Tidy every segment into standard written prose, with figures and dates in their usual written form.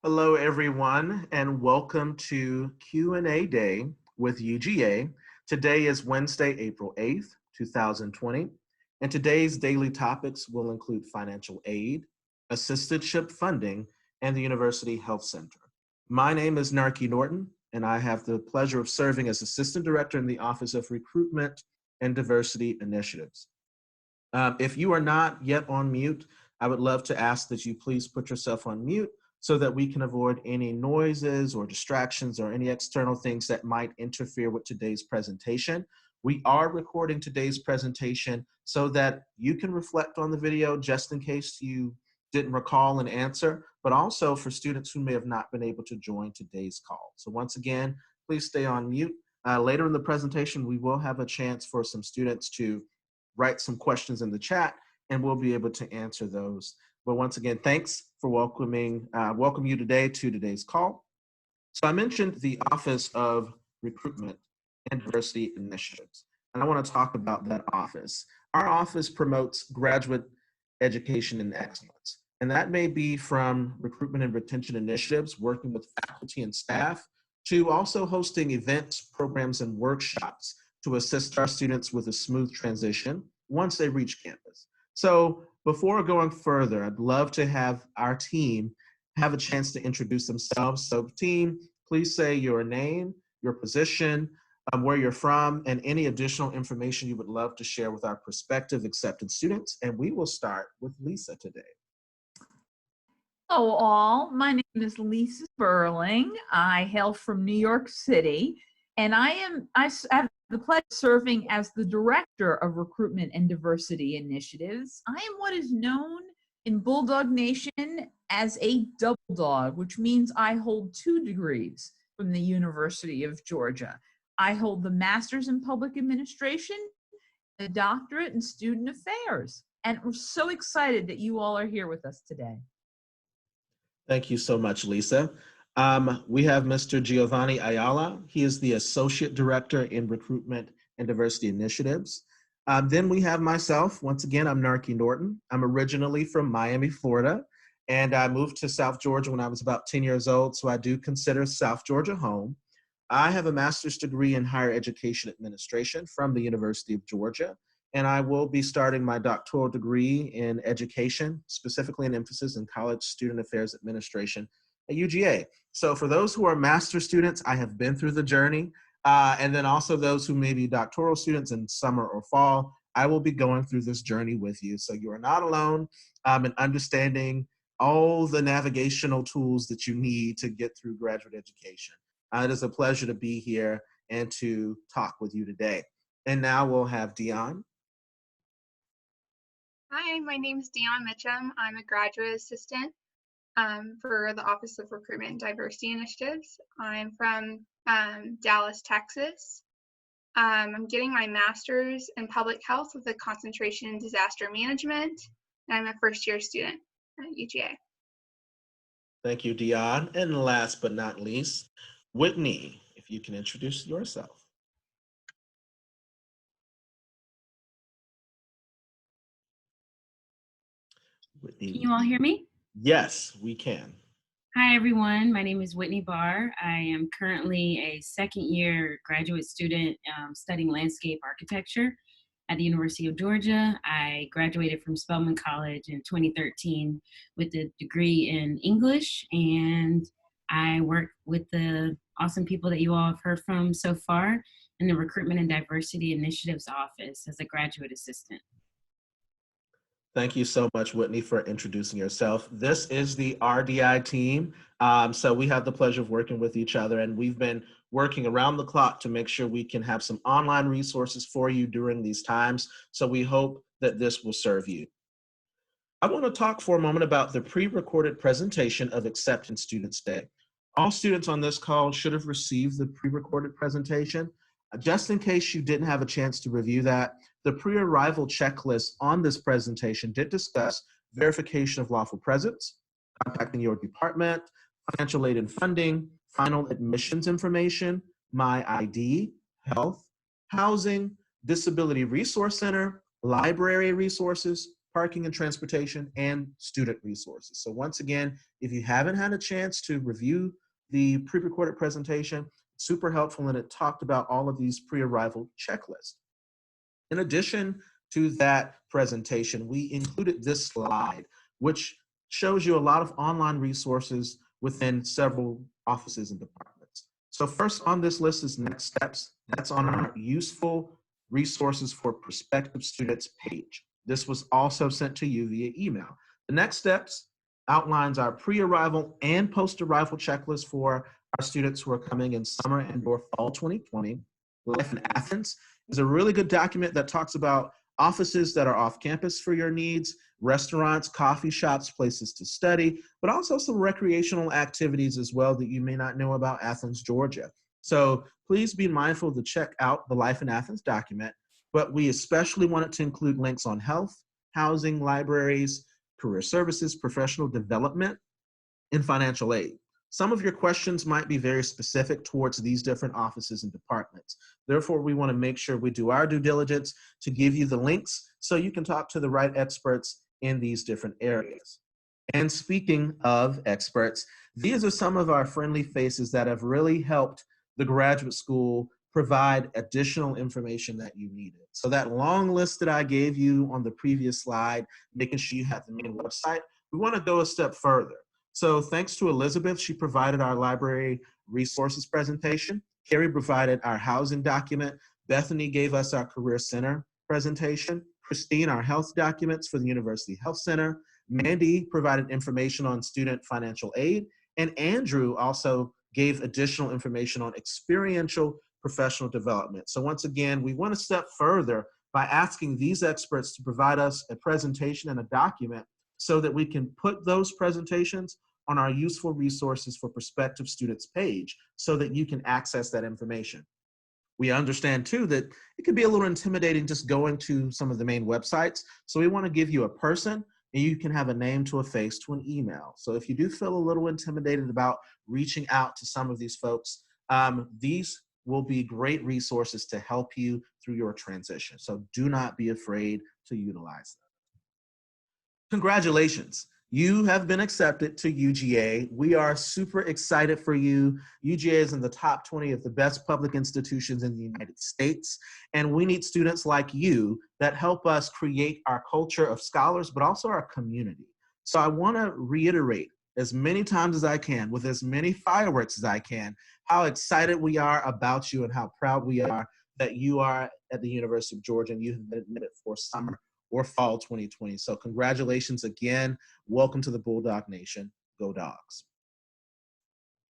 Hello, everyone, and welcome to Q&A Day with UGA. Today is Wednesday, April 8th, 2020, and today's daily topics will include financial aid, assistantship funding, and the University Health Center. My name is Narky Norton, and I have the pleasure of serving as Assistant Director in the Office of Recruitment and Diversity Initiatives. If you are not yet on mute, I would love to ask that you please put yourself on mute so that we can avoid any noises or distractions or any external things that might interfere with today's presentation. We are recording today's presentation so that you can reflect on the video just in case you didn't recall an answer, but also for students who may have not been able to join today's call. So once again, please stay on mute. Later in the presentation, we will have a chance for some students to write some questions in the chat and we'll be able to answer those. But once again, thanks for welcome you today to today's call. So I mentioned the Office of Recruitment and Diversity Initiatives, and I want to talk about that office. Our office promotes graduate education and excellence, and that may be from recruitment and retention initiatives, working with faculty and staff, to also hosting events, programs, and workshops to assist our students with a smooth transition once they reach campus. So before going further, I'd love to have our team have a chance to introduce themselves. So team, please say your name, your position, where you're from, and any additional information you would love to share with our prospective accepted students. And we will start with Lisa today. Hello all, my name is Lisa Burling. I hail from New York City, and I have the pleasure of serving as the Director of Recruitment and Diversity Initiatives. I am what is known in Bulldog Nation as a double dog, which means I hold 2 degrees from the University of Georgia. I hold the Master's in Public Administration, a Doctorate in Student Affairs, and we're so excited that you all are here with us today. Thank you so much, Lisa. We have Mr. Giovanni Ayala. He is the Associate Director in Recruitment and Diversity Initiatives. Then we have myself. Once again, I'm Narky Norton. I'm originally from Miami, Florida, and I moved to South Georgia when I was about 10 years old, so I do consider South Georgia home. I have a master's degree in higher education administration from the University of Georgia, and I will be starting my doctoral degree in education, specifically an emphasis in college student affairs administration at UGA. So for those who are master students, I have been through the journey. And then also those who may be doctoral students in summer or fall, I will be going through this journey with you. So you are not alone in understanding all the navigational tools that you need to get through graduate education. It is a pleasure to be here and to talk with you today. And now we'll have Dion. Hi, my name is Dion Mitchum. I'm a graduate assistant for the Office of Recruitment and Diversity Initiatives. I'm from Dallas, Texas. I'm getting my master's in public health with a concentration in disaster management, and I'm a first-year student at UGA. Thank you, Dion. And last but not least, Whitney, if you can introduce yourself. Whitney. Can you all hear me? Yes, we can. Hi, everyone. My name is Whitney Barr. I am currently a second-year graduate student studying landscape architecture at the University of Georgia. I graduated from Spelman College in 2013 with a degree in English, and I work with the awesome people that you all have heard from so far in the Recruitment and Diversity Initiatives Office as a graduate assistant. Thank you so much, Whitney, for introducing yourself. This is the RDI team. So we have the pleasure of working with each other, and we've been working around the clock to make sure we can have some online resources for you during these times. So we hope that this will serve you. I want to talk for a moment about the pre-recorded presentation of Acceptance Students Day. All students on this call should have received the pre-recorded presentation. Just in case you didn't have a chance to review that, the pre-arrival checklist on this presentation did discuss verification of lawful presence, contacting your department, financial aid and funding, final admissions information, my ID, health, housing, disability resource center, library resources, parking and transportation, and student resources. So once again, if you haven't had a chance to review the pre-recorded presentation, super helpful, and it talked about all of these pre-arrival checklists. In addition to that presentation, we included this slide, which shows you a lot of online resources within several offices and departments. So first on this list is Next Steps. That's on our Useful Resources for Prospective Students page. This was also sent to you via email. The Next Steps outlines our pre-arrival and post-arrival checklist for our students who are coming in summer and/or fall 2020. Life in Athens is a really good document that talks about offices that are off campus for your needs, restaurants, coffee shops, places to study, but also some recreational activities as well that you may not know about Athens, Georgia. So please be mindful to check out the Life in Athens document, but we especially wanted to include links on health, housing, libraries, career services, professional development, and financial aid. Some of your questions might be very specific towards these different offices and departments. Therefore, we want to make sure we do our due diligence to give you the links so you can talk to the right experts in these different areas. And speaking of experts, these are some of our friendly faces that have really helped the graduate school provide additional information that you needed. So that long list that I gave you on the previous slide, making sure you have the main website, we want to go a step further. So thanks to Elizabeth, she provided our library resources presentation. Carrie provided our housing document. Bethany gave us our Career Center presentation. Christine, our health documents for the University Health Center. Mandy provided information on student financial aid. And Andrew also gave additional information on experiential professional development. So once again, we want to step further by asking these experts to provide us a presentation and a document so that we can put those presentations on our Useful Resources for Prospective Students page so that you can access that information. We understand too that it can be a little intimidating just going to some of the main websites. So we want to give you a person, and you can have a name to a face to an email. So if you do feel a little intimidated about reaching out to some of these folks, these will be great resources to help you through your transition. So do not be afraid to utilize them. Congratulations. You have been accepted to UGA. We are super excited for you. UGA is in the top 20 of the best public institutions in the United States, and we need students like you that help us create our culture of scholars, but also our community. So I want to reiterate as many times as I can, with as many fireworks as I can, how excited we are about you and how proud we are that you are at the University of Georgia and you have been admitted for summer or fall 2020. So congratulations again. Welcome to the Bulldog Nation. Go Dogs.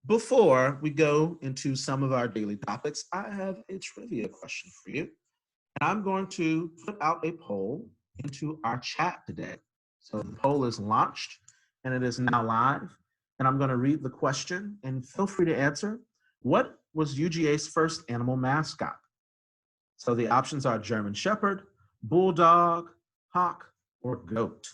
Before we go into some of our daily topics, I have a trivia question for you. And I'm going to put out a poll into our chat today. So the poll is launched and it is now live. And I'm going to read the question and feel free to answer. What was UGA's first animal mascot? So the options are German Shepherd, Bulldog, Hawk, or Goat.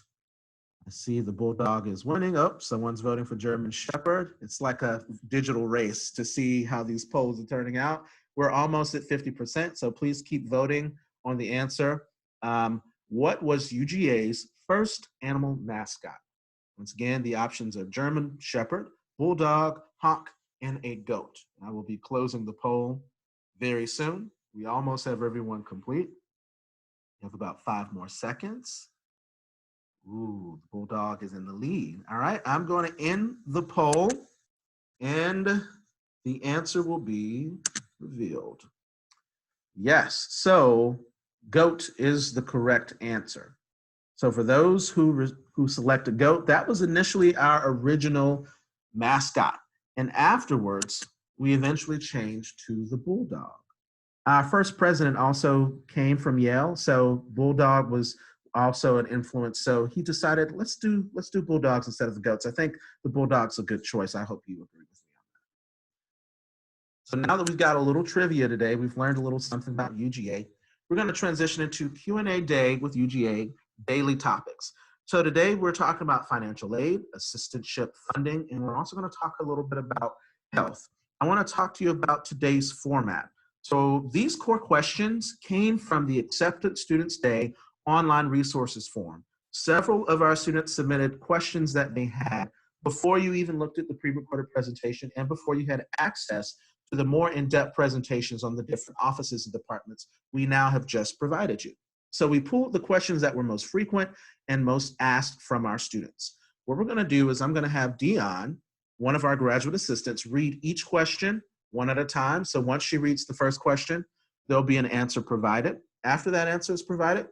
I see the Bulldog is winning. Oh, someone's voting for German Shepherd. It's like a digital race to see how these polls are turning out. We're almost at 50%, so please keep voting on the answer. What was UGA's first animal mascot? Once again, the options are German Shepherd, Bulldog, Hawk, and a Goat. I will be closing the poll very soon. We almost have everyone complete. We have about 5 more seconds. Ooh, the Bulldog is in the lead. All right, I'm going to end the poll and the answer will be revealed. Yes, so Goat is the correct answer. So for those who selected Goat, that was initially our original mascot. And afterwards, we eventually changed to the Bulldog. Our first president also came from Yale, so Bulldog was also an influence. So he decided, let's do Bulldogs instead of the Goats. I think the Bulldog's a good choice. I hope you agree with me on that. So now that we've got a little trivia today, we've learned a little something about UGA, we're going to transition into Q&A day with UGA daily topics. So today we're talking about financial aid, assistantship funding, and we're also going to talk a little bit about health. I want to talk to you about today's format. So these core questions came from the Accepted Students Day online resources form. Several of our students submitted questions that they had before you even looked at the pre-recorded presentation and before you had access to the more in-depth presentations on the different offices and departments we now have just provided you. So we pulled the questions that were most frequent and most asked from our students. What we're gonna do is I'm gonna have Dion, one of our graduate assistants, read each question one at a time. So once she reads the first question, there'll be an answer provided. After that answer is provided,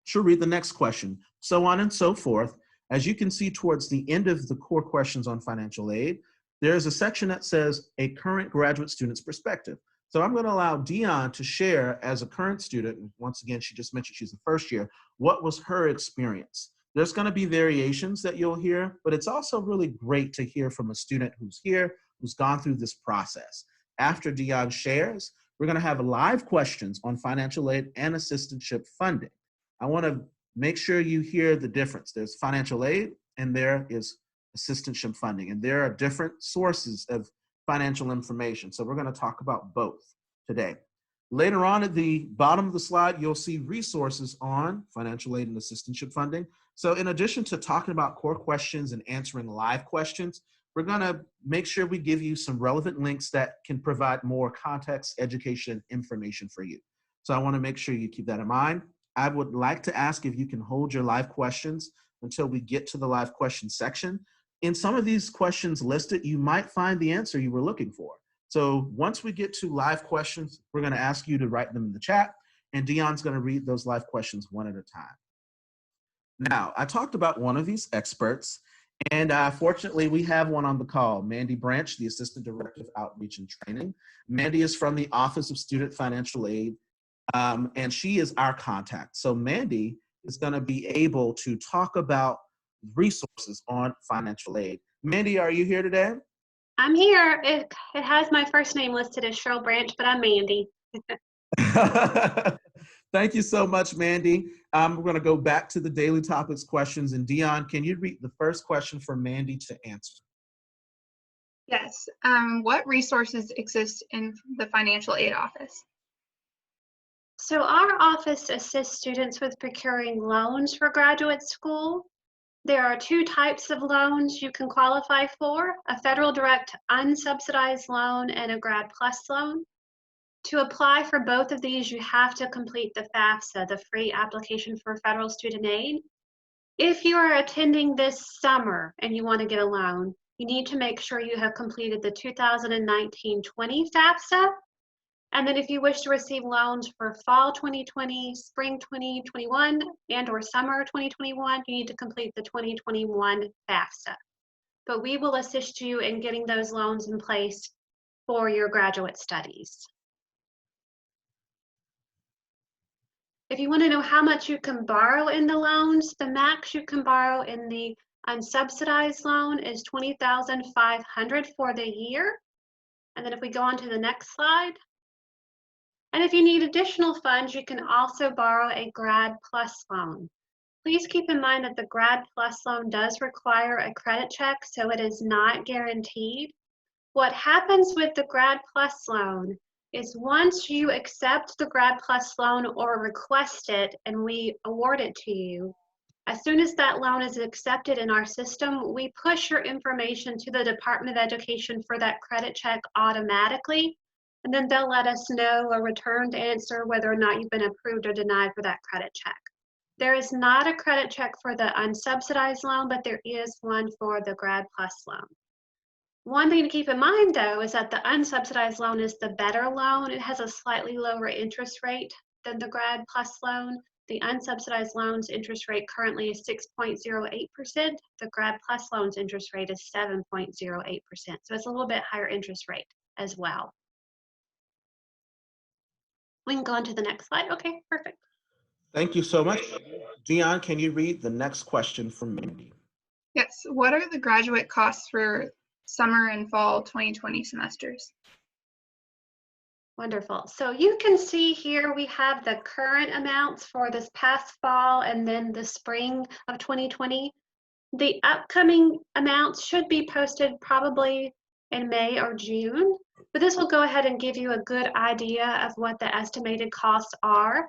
she'll read the next question, so on and so forth. As you can see towards the end of the core questions on financial aid, there's a section that says a current graduate student's perspective. So I'm going to allow Dion to share as a current student, and once again, she just mentioned she's a first year, what was her experience? There's going to be variations that you'll hear, but it's also really great to hear from a student who's here, who's gone through this process. After Dion shares, we're going to have live questions on financial aid and assistantship funding. I want to make sure you hear the difference. There's financial aid and there is assistantship funding, and there are different sources of financial information. So we're going to talk about both today. Later on at the bottom of the slide, you'll see resources on financial aid and assistantship funding. So in addition to talking about core questions and answering live questions, we're going to make sure we give you some relevant links that can provide more context, education, information for you. So I want to make sure you keep that in mind. I would like to ask if you can hold your live questions until we get to the live question section. In some of these questions listed, you might find the answer you were looking for. So once we get to live questions, we're going to ask you to write them in the chat, and Dion's going to read those live questions one at a time. Now, I talked about one of these experts, and fortunately, we have one on the call, Mandy Branch, the Assistant Director of Outreach and Training. Mandy is from the Office of Student Financial Aid, and she is our contact. So Mandy is going to be able to talk about resources on financial aid. Mandy, are you here today? I'm here. It has my first name listed as Cheryl Branch, but I'm Mandy. Thank you so much, Mandy. We're going to go back to the daily topics questions. And Dion, can you read the first question for Mandy to answer? Yes. What resources exist in the financial aid office? So our office assists students with procuring loans for graduate school. There are two types of loans you can qualify for, a federal direct unsubsidized loan and a Grad Plus loan. To apply for both of these, you have to complete the FAFSA, the free application for federal student aid. If you are attending this summer and you want to get a loan, you need to make sure you have completed the 2019-20 FAFSA. And then if you wish to receive loans for fall 2020, spring 2021, and or summer 2021, you need to complete the 2021 FAFSA. But we will assist you in getting those loans in place for your graduate studies. If you want to know how much you can borrow in the loans, the max you can borrow in the unsubsidized loan is $20,500 for the year. And then if we go on to the next slide. And if you need additional funds, you can also borrow a Grad Plus loan. Please keep in mind that the Grad Plus loan does require a credit check, so it is not guaranteed. What happens with the Grad Plus loan is once you accept the Grad Plus loan or request it and we award it to you, as soon as that loan is accepted in our system, we push your information to the Department of Education for that credit check automatically. And then they'll let us know a returned answer whether or not you've been approved or denied for that credit check. There is not a credit check for the unsubsidized loan, but there is one for the Grad Plus loan. One thing to keep in mind, though, is that the unsubsidized loan is the better loan. It has a slightly lower interest rate than the Grad Plus loan. The unsubsidized loan's interest rate currently is 6.08%. The Grad Plus loan's interest rate is 7.08%. So it's a little bit higher interest rate as well. We can go on to the next slide. Okay, perfect. Thank you so much. Dion, can you read the next question from Mandy? Yes. What are the graduate costs for summer and fall 2020 semesters? Wonderful. So you can see here we have the current amounts for this past fall and then the spring of 2020. The upcoming amounts should be posted probably in May or June, but this will go ahead and give you a good idea of what the estimated costs are.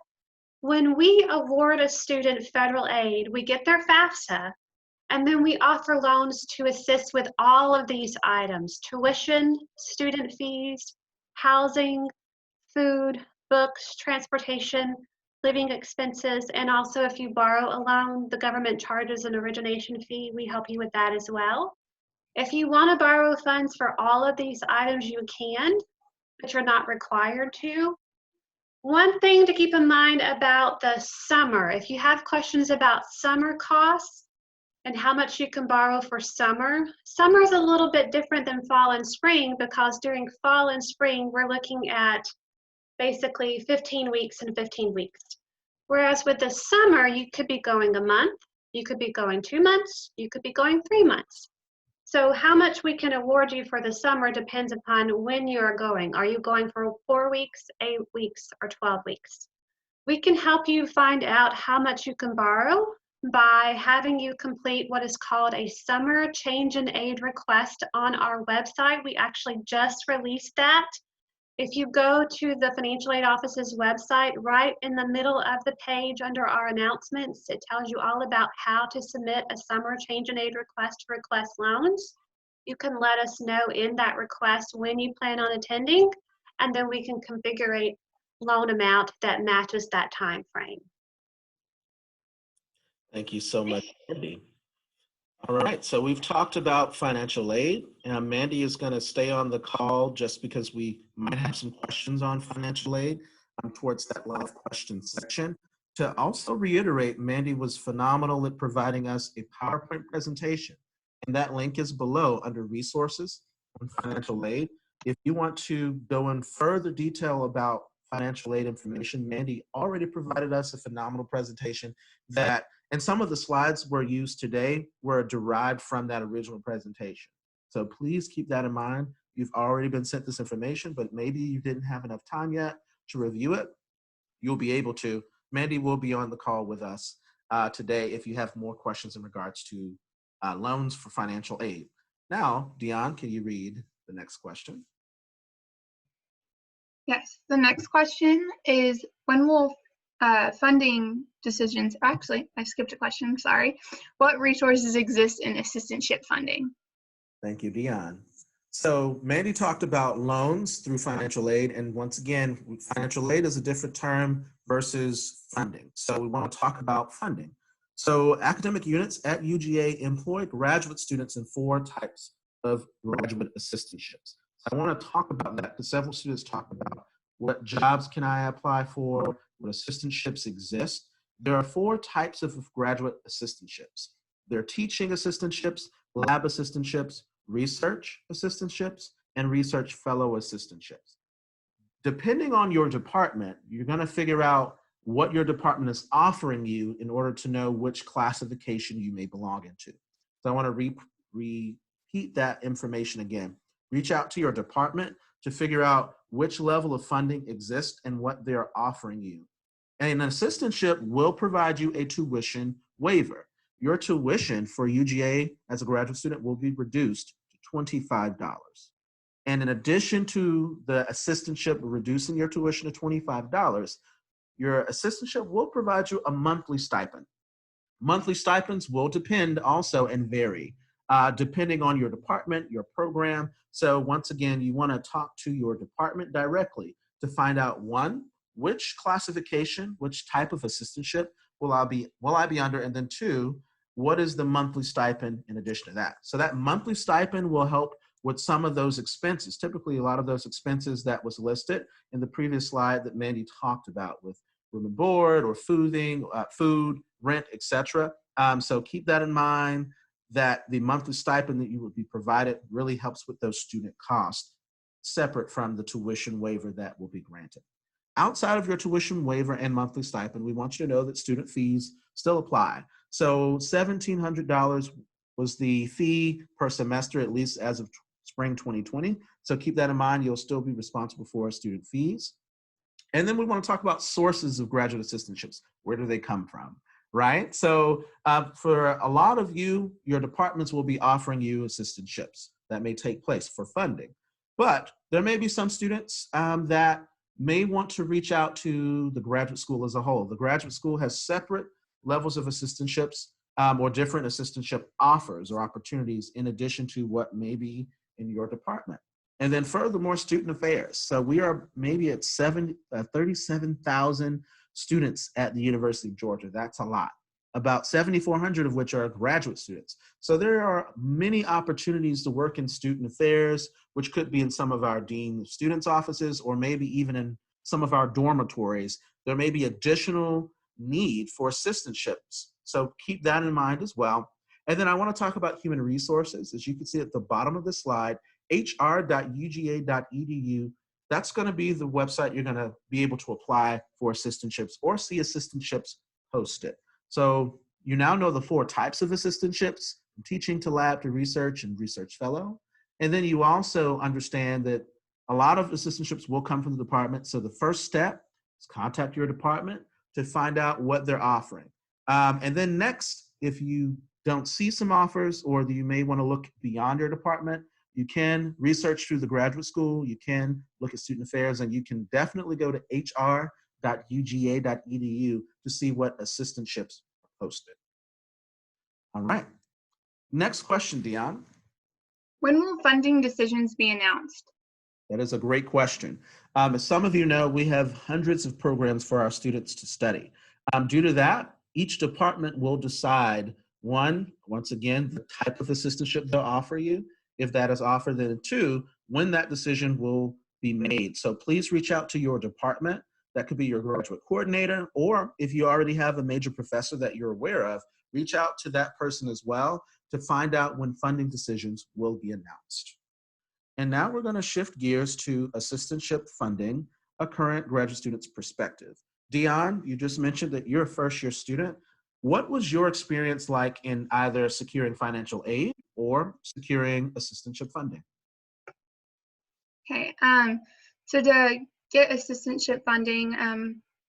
When we award a student federal aid, we get their FAFSA, and then we offer loans to assist with all of these items: tuition, student fees, housing, food, books, transportation, living expenses, and also if you borrow a loan, the government charges an origination fee. We help you with that as well. If you want to borrow funds for all of these items, you can, but you're not required to. One thing to keep in mind about the summer, if you have questions about summer costs and how much you can borrow for summer, summer is a little bit different than fall and spring, because during fall and spring, we're looking at basically 15 weeks and 15 weeks. Whereas with the summer, you could be going a month, you could be going 2 months, you could be going 3 months. So how much we can award you for the summer depends upon when you are going. Are you going for 4 weeks, 8 weeks, or 12 weeks? We can help you find out how much you can borrow by having you complete what is called a summer change in aid request on our website. We actually just released that. If you go to the Financial Aid Office's website, right in the middle of the page under our announcements, it tells you all about how to submit a summer change in aid request to request loans. You can let us know in that request when you plan on attending, and then we can configure a loan amount that matches that time frame. Thank you so much, Mandy. All right, so we've talked about financial aid, and Mandy is going to stay on the call just because we might have some questions on financial aid towards that live question section. To also reiterate, Mandy was phenomenal at providing us a PowerPoint presentation, and that link is below under resources on financial aid. If you want to go in further detail about financial aid information, Mandy already provided us a phenomenal presentation that, and some of the slides were used today were derived from that original presentation. So please keep that in mind. You've already been sent this information, but maybe you didn't have enough time yet to review it. You'll be able to. Mandy will be on the call with us today if you have more questions in regards to loans for financial aid. Now, Dion, can you read the next question? Yes, the next question is, when will funding decisions, actually, I skipped a question, sorry. What resources exist in assistantship funding? Thank you, Dion. So Mandy talked about loans through financial aid, and once again, financial aid is a different term versus funding. So we want to talk about funding. So academic units at UGA employ graduate students in 4 types of graduate assistantships. I want to talk about that because several students talk about what jobs can I apply for, what assistantships exist. There are 4 types of graduate assistantships. There are teaching assistantships, lab assistantships, research assistantships, and research fellow assistantships. Depending on your department, you're going to figure out what your department is offering you in order to know which classification you may belong into. So I want to repeat that information again. Reach out to your department to figure out which level of funding exists and what they're offering you. And an assistantship will provide you a tuition waiver. Your tuition for UGA as a graduate student will be reduced to $25. And in addition to the assistantship reducing your tuition to $25, your assistantship will provide you a monthly stipend. Monthly stipends will depend also and vary depending on your department, your program. So once again, you want to talk to your department directly to find out, 1, which classification, which type of assistantship will I be under, and then 2, what is the monthly stipend in addition to that? So that monthly stipend will help with some of those expenses. Typically, a lot of those expenses that was listed in the previous slide that Mandy talked about with room and board or food, rent, etc. So keep that in mind, that the monthly stipend that you would be provided really helps with those student costs, separate from the tuition waiver that will be granted. Outside of your tuition waiver and monthly stipend, we want you to know that student fees still apply. So $1,700 was the fee per semester, at least as of spring 2020. So keep that in mind. You'll still be responsible for student fees. And then we want to talk about sources of graduate assistantships. Where do they come from, right? So for a lot of you, your departments will be offering you assistantships that may take place for funding. But there may be some students that may want to reach out to the graduate school as a whole. The graduate school has separate levels of assistantships or different assistantship offers or opportunities in addition to what may be in your department. And then furthermore, student affairs. So we are maybe at 37,000 students at the University of Georgia. That's a lot. About 7,400 of which are graduate students. So there are many opportunities to work in student affairs, which could be in some of our dean of students offices, or maybe even in some of our dormitories. There may be additional need for assistantships. So keep that in mind as well. And then I want to talk about human resources. As you can see at the bottom of the slide, hr.uga.edu. That's going to be the website you're going to be able to apply for assistantships or see assistantships posted. So you now know the 4 types of assistantships, from teaching to lab to research and research fellow. And then you also understand that a lot of assistantships will come from the department. So the first step is contact your department to find out what they're offering. And then next, if you don't see some offers or you may want to look beyond your department, you can research through the graduate school, you can look at student affairs, and you can definitely go to hr.uga.edu to see what assistantships are posted. All right. Next question, Dion. When will funding decisions be announced? That is a great question. As some of you know, we have hundreds of programs for our students to study. Due to that, each department will decide, once again, the type of assistantship they'll offer you, if that is offered, then 2, when that decision will be made. So please reach out to your department. That could be your graduate coordinator, or if you already have a major professor that you're aware of, reach out to that person as well to find out when funding decisions will be announced. And now we're going to shift gears to assistantship funding, a current graduate student's perspective. Dion, you just mentioned that you're a first-year student. What was your experience like in either securing financial aid or securing assistantship funding? Okay, so to get assistantship funding,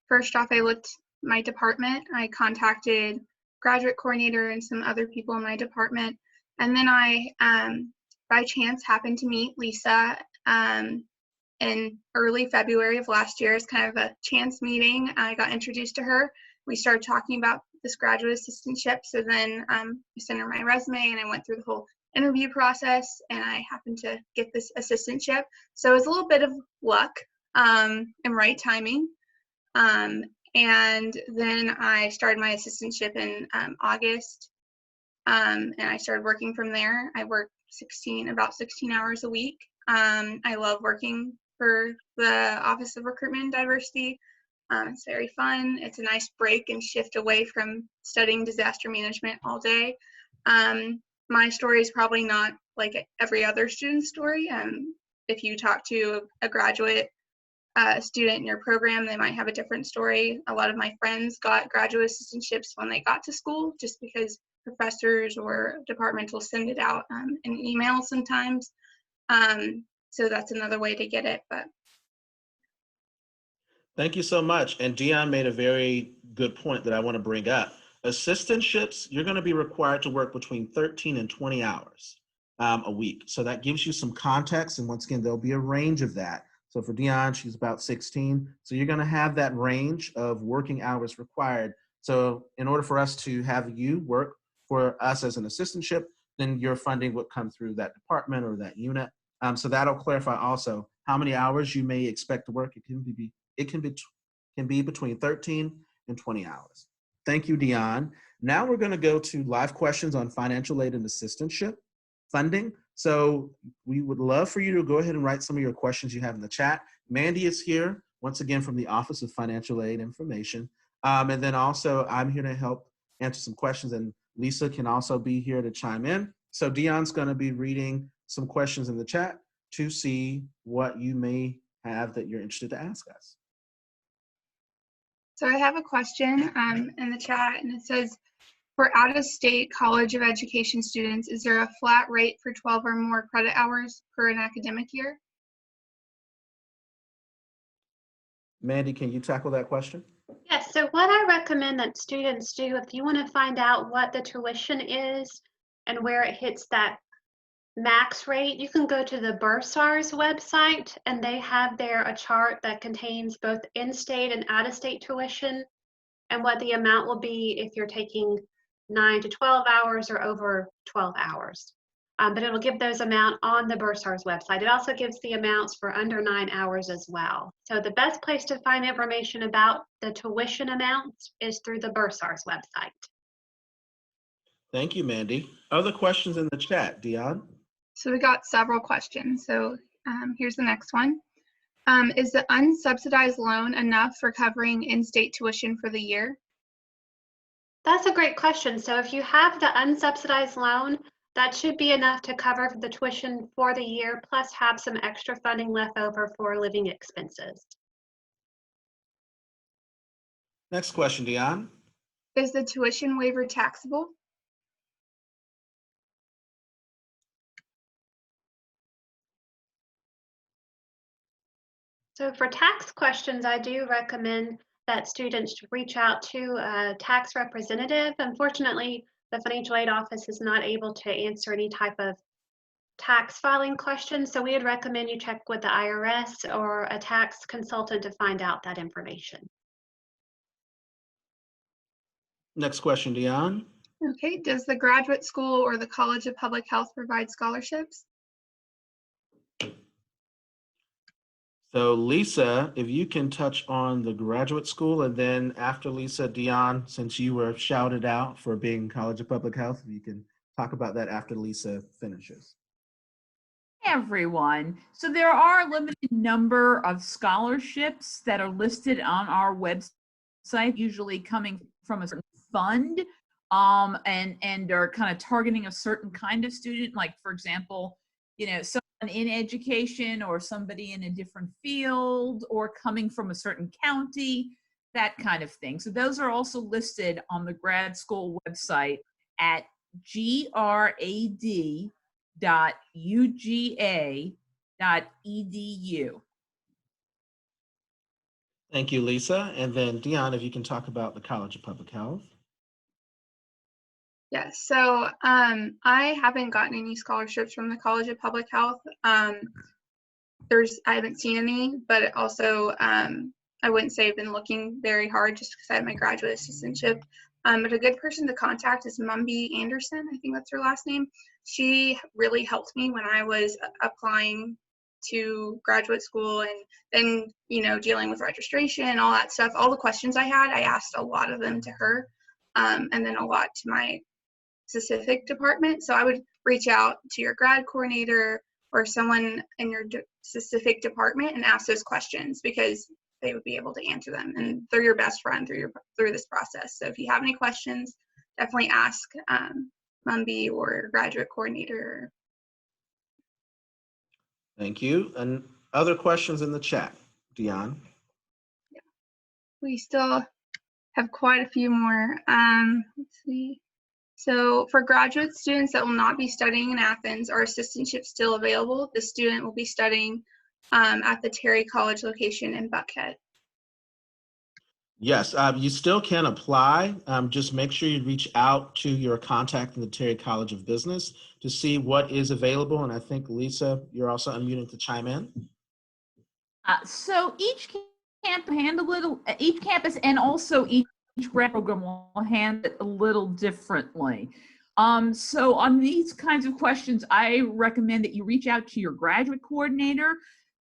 first off, I looked my department. I contacted graduate coordinator and some other people in my department. And then I, by chance, happened to meet Lisa in early February of last year. It's kind of a chance meeting. I got introduced to her. We started talking about this graduate assistantship. So then I sent her my resume and I went through the whole interview process and I happened to get this assistantship. So it was a little bit of luck and right timing. And then I started my assistantship in August and I started working from there. I work about 16 hours a week. I love working for the Office of Recruitment and Diversity. It's very fun. It's a nice break and shift away from studying disaster management all day. My story is probably not like every other student's story. If you talk to a graduate student in your program, they might have a different story. A lot of my friends got graduate assistantships when they got to school just because professors or departments will send it out in email sometimes. So that's another way to get it. But Thank you so much. And Dion made a very good point that I want to bring up. Assistantships, you're going to be required to work between 13 and 20 hours a week. So that gives you some context. And once again, there'll be a range of that. So for Dion, she's about 16. So you're going to have that range of working hours required. So in order for us to have you work for us as an assistantship, then your funding would come through that department or that unit. So that'll clarify also how many hours you may expect to work. It can be between 13 and 20 hours. Thank you, Dion. Now we're going to go to live questions on financial aid and assistantship funding. So we would love for you to go ahead and write some of your questions you have in the chat. Mandy is here, once again, from the Office of Financial Aid Information. And then also I'm here to help answer some questions, and Lisa can also be here to chime in. So Dion's going to be reading some questions in the chat to see what you may have that you're interested to ask us. so I have a question in the chat, and it says, for out-of-state College of Education students, is there a flat rate for 12 or more credit hours per an academic year? Mandy, can you tackle that question? Yes, so what I recommend that students do, if you want to find out what the tuition is and where it hits that max rate, you can go to the Bursar's website, and they have there a chart that contains both in-state and out-of-state tuition and what the amount will be if you're taking 9 to 12 hours or over 12 hours. But it'll give those amount on the Bursar's website. It also gives the amounts for under 9 hours as well. So the best place to find information about the tuition amounts is through the Bursar's website. Thank you, Mandy. Other questions in the chat, Dion? So we got several questions. So here's the next one. Is the unsubsidized loan enough for covering in-state tuition for the year? That's a great question. So if you have the unsubsidized loan, that should be enough to cover the tuition for the year, plus have some extra funding left over for living expenses. Next question, Dion. Is the tuition waiver taxable? So for tax questions, I do recommend that students reach out to a tax representative. Unfortunately, the financial aid office is not able to answer any type of tax filing questions. So we would recommend you check with the IRS or a tax consultant to find out that information. Next question, Dion. Okay, does the graduate school or the College of Public Health provide scholarships? So Lisa, if you can touch on the graduate school, and then after Lisa, Dion, since you were shouted out for being College of Public Health, if you can talk about that after Lisa finishes. Everyone. So there are a limited number of scholarships that are listed on our website, usually coming from a certain fund, and are kind of targeting a certain kind of student. Like, for example, you know, someone in education or somebody in a different field or coming from a certain county, that kind of thing. So those are also listed on the grad school website at grad.uga.edu. Thank you, Lisa. And then Dion, if you can talk about the College of Public Health. Yes, so I haven't gotten any scholarships from the College of Public Health. I haven't seen any, but also I wouldn't say I've been looking very hard just because I have my graduate assistantship. But a good person to contact is Mumby Anderson. I think that's her last name. She really helped me when I was applying to graduate school, and then, you know, dealing with registration and all that stuff. All the questions I had, I asked a lot of them to her, and then a lot to my specific department. So I would reach out to your grad coordinator or someone in your specific department and ask those questions, because they would be able to answer them, and they're your best friend through this process. So if you have any questions, definitely ask Mumby or graduate coordinator. Thank you. And other questions in the chat, Dion? Yeah. We still have quite a few more. Let's see. So for graduate students that will not be studying in Athens, are assistantships still available? The student will be studying at the Terry College location in Buckhead. Yes, you still can apply. Just make sure you reach out to your contact in the Terry College of Business to see what is available. And I think, Lisa, you're also unmuted to chime in. So each campus and also each grad program will handle it a little differently. So on these kinds of questions, I recommend that you reach out to your graduate coordinator,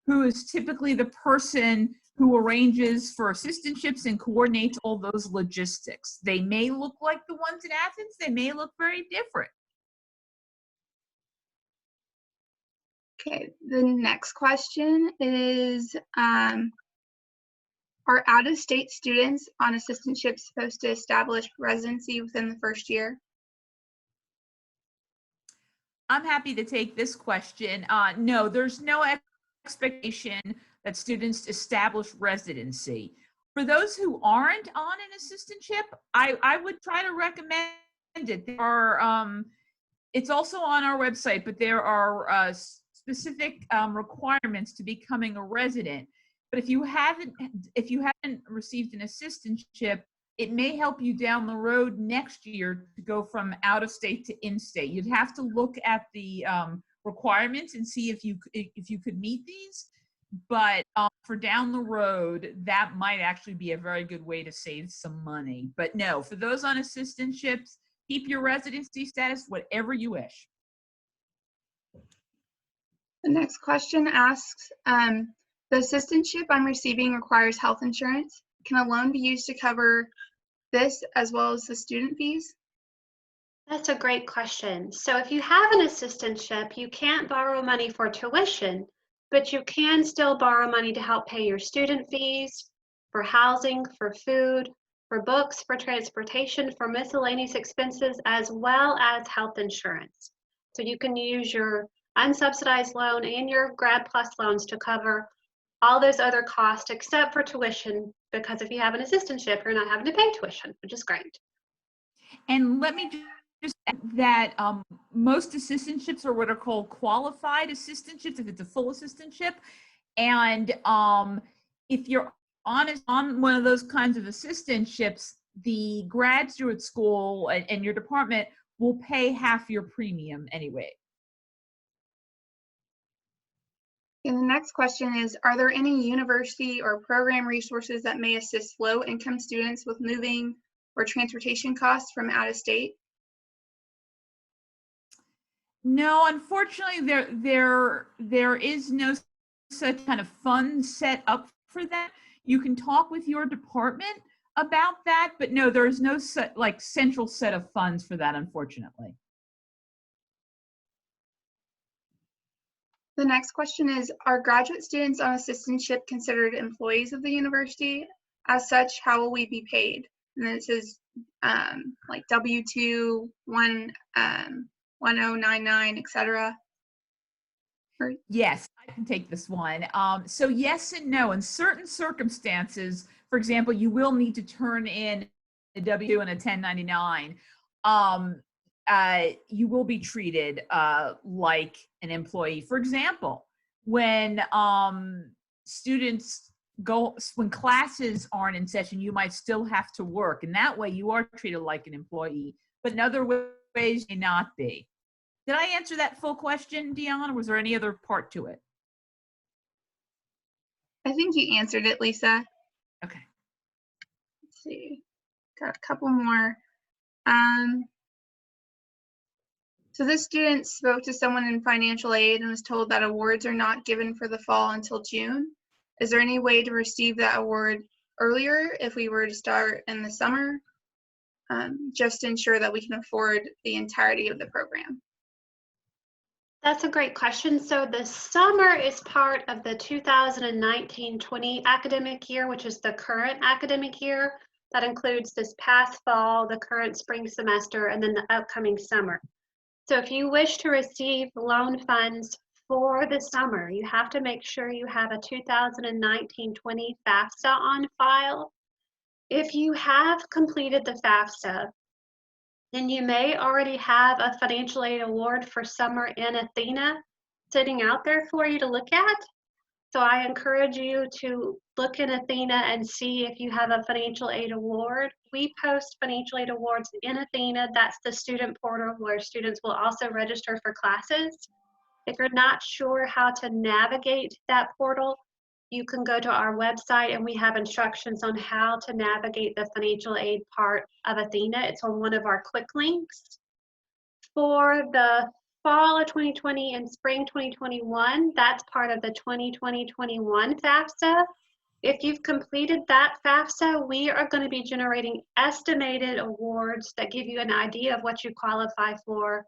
who is typically the person who arranges for assistantships and coordinates all those logistics. They may look like the ones in Athens, they may look very different. Okay, the next question is, are out-of-state students on assistantships supposed to establish residency within the first year? I'm happy to take this question. No, there's no expectation that students establish residency. For those who aren't on an assistantship, I would try to recommend it. There are, it's also on our website, but there are specific requirements to becoming a resident. But if you haven't received an assistantship, it may help you down the road next year to go from out of state to in state. You'd have to look at the requirements and see if you could meet these. But for down the road, that might actually be a very good way to save some money. But no, for those on assistantships, keep your residency status, whatever you wish. The next question asks, the assistantship I'm receiving requires health insurance. Can a loan be used to cover this as well as the student fees? That's a great question. So if you have an assistantship, you can't borrow money for tuition, but you can still borrow money to help pay your student fees, for housing, for food, for books, for transportation, for miscellaneous expenses, as well as health insurance. So you can use your unsubsidized loan and your Grad Plus loans to cover all those other costs except for tuition, because if you have an assistantship, you're not having to pay tuition, which is great. And let me just add that most assistantships are what are called qualified assistantships, if it's a full assistantship. And if you're on one of those kinds of assistantships, the graduate school and your department will pay half your premium anyway. And the next question is, are there any university or program resources that may assist low-income students with moving or transportation costs from out of state? No, unfortunately, there is no such kind of fund set up for that. You can talk with your department about that, but no, there is no central set of funds for that, unfortunately. The next question is, are graduate students on assistantship considered employees of the university? As such, how will we be paid? And then it says like W-2, 1099, etc. Yes, I can take this one. So yes and no. In certain circumstances, for example, you will need to turn in a W-2 and a 1099. You will be treated like an employee. For example, when when classes aren't in session, you might still have to work, and that way you are treated like an employee, but in other ways may not be. Did I answer that full question, Dion, or was there any other part to it? I think you answered it, Lisa. Okay. Let's see, got a couple more. So this student spoke to someone in financial aid and was told that awards are not given for the fall until June. Is there any way to receive that award earlier if we were to start in the summer, just to ensure that we can afford the entirety of the program? That's a great question. So the summer is part of the 2019-20 academic year, which is the current academic year. That includes this past fall, the current spring semester, and then the upcoming summer. So if you wish to receive loan funds for the summer, you have to make sure you have a 2019-20 FAFSA on file. If you have completed the FAFSA, then you may already have a financial aid award for summer in Athena sitting out there for you to look at. So I encourage you to look in Athena and see if you have a financial aid award. We post financial aid awards in Athena. That's the student portal where students will also register for classes. If you're not sure how to navigate that portal, you can go to our website and we have instructions on how to navigate the financial aid part of Athena. It's on one of our quick links. For the fall of 2020 and spring 2021, that's part of the 2020-21 FAFSA. If you've completed that FAFSA, we are going to be generating estimated awards that give you an idea of what you qualify for,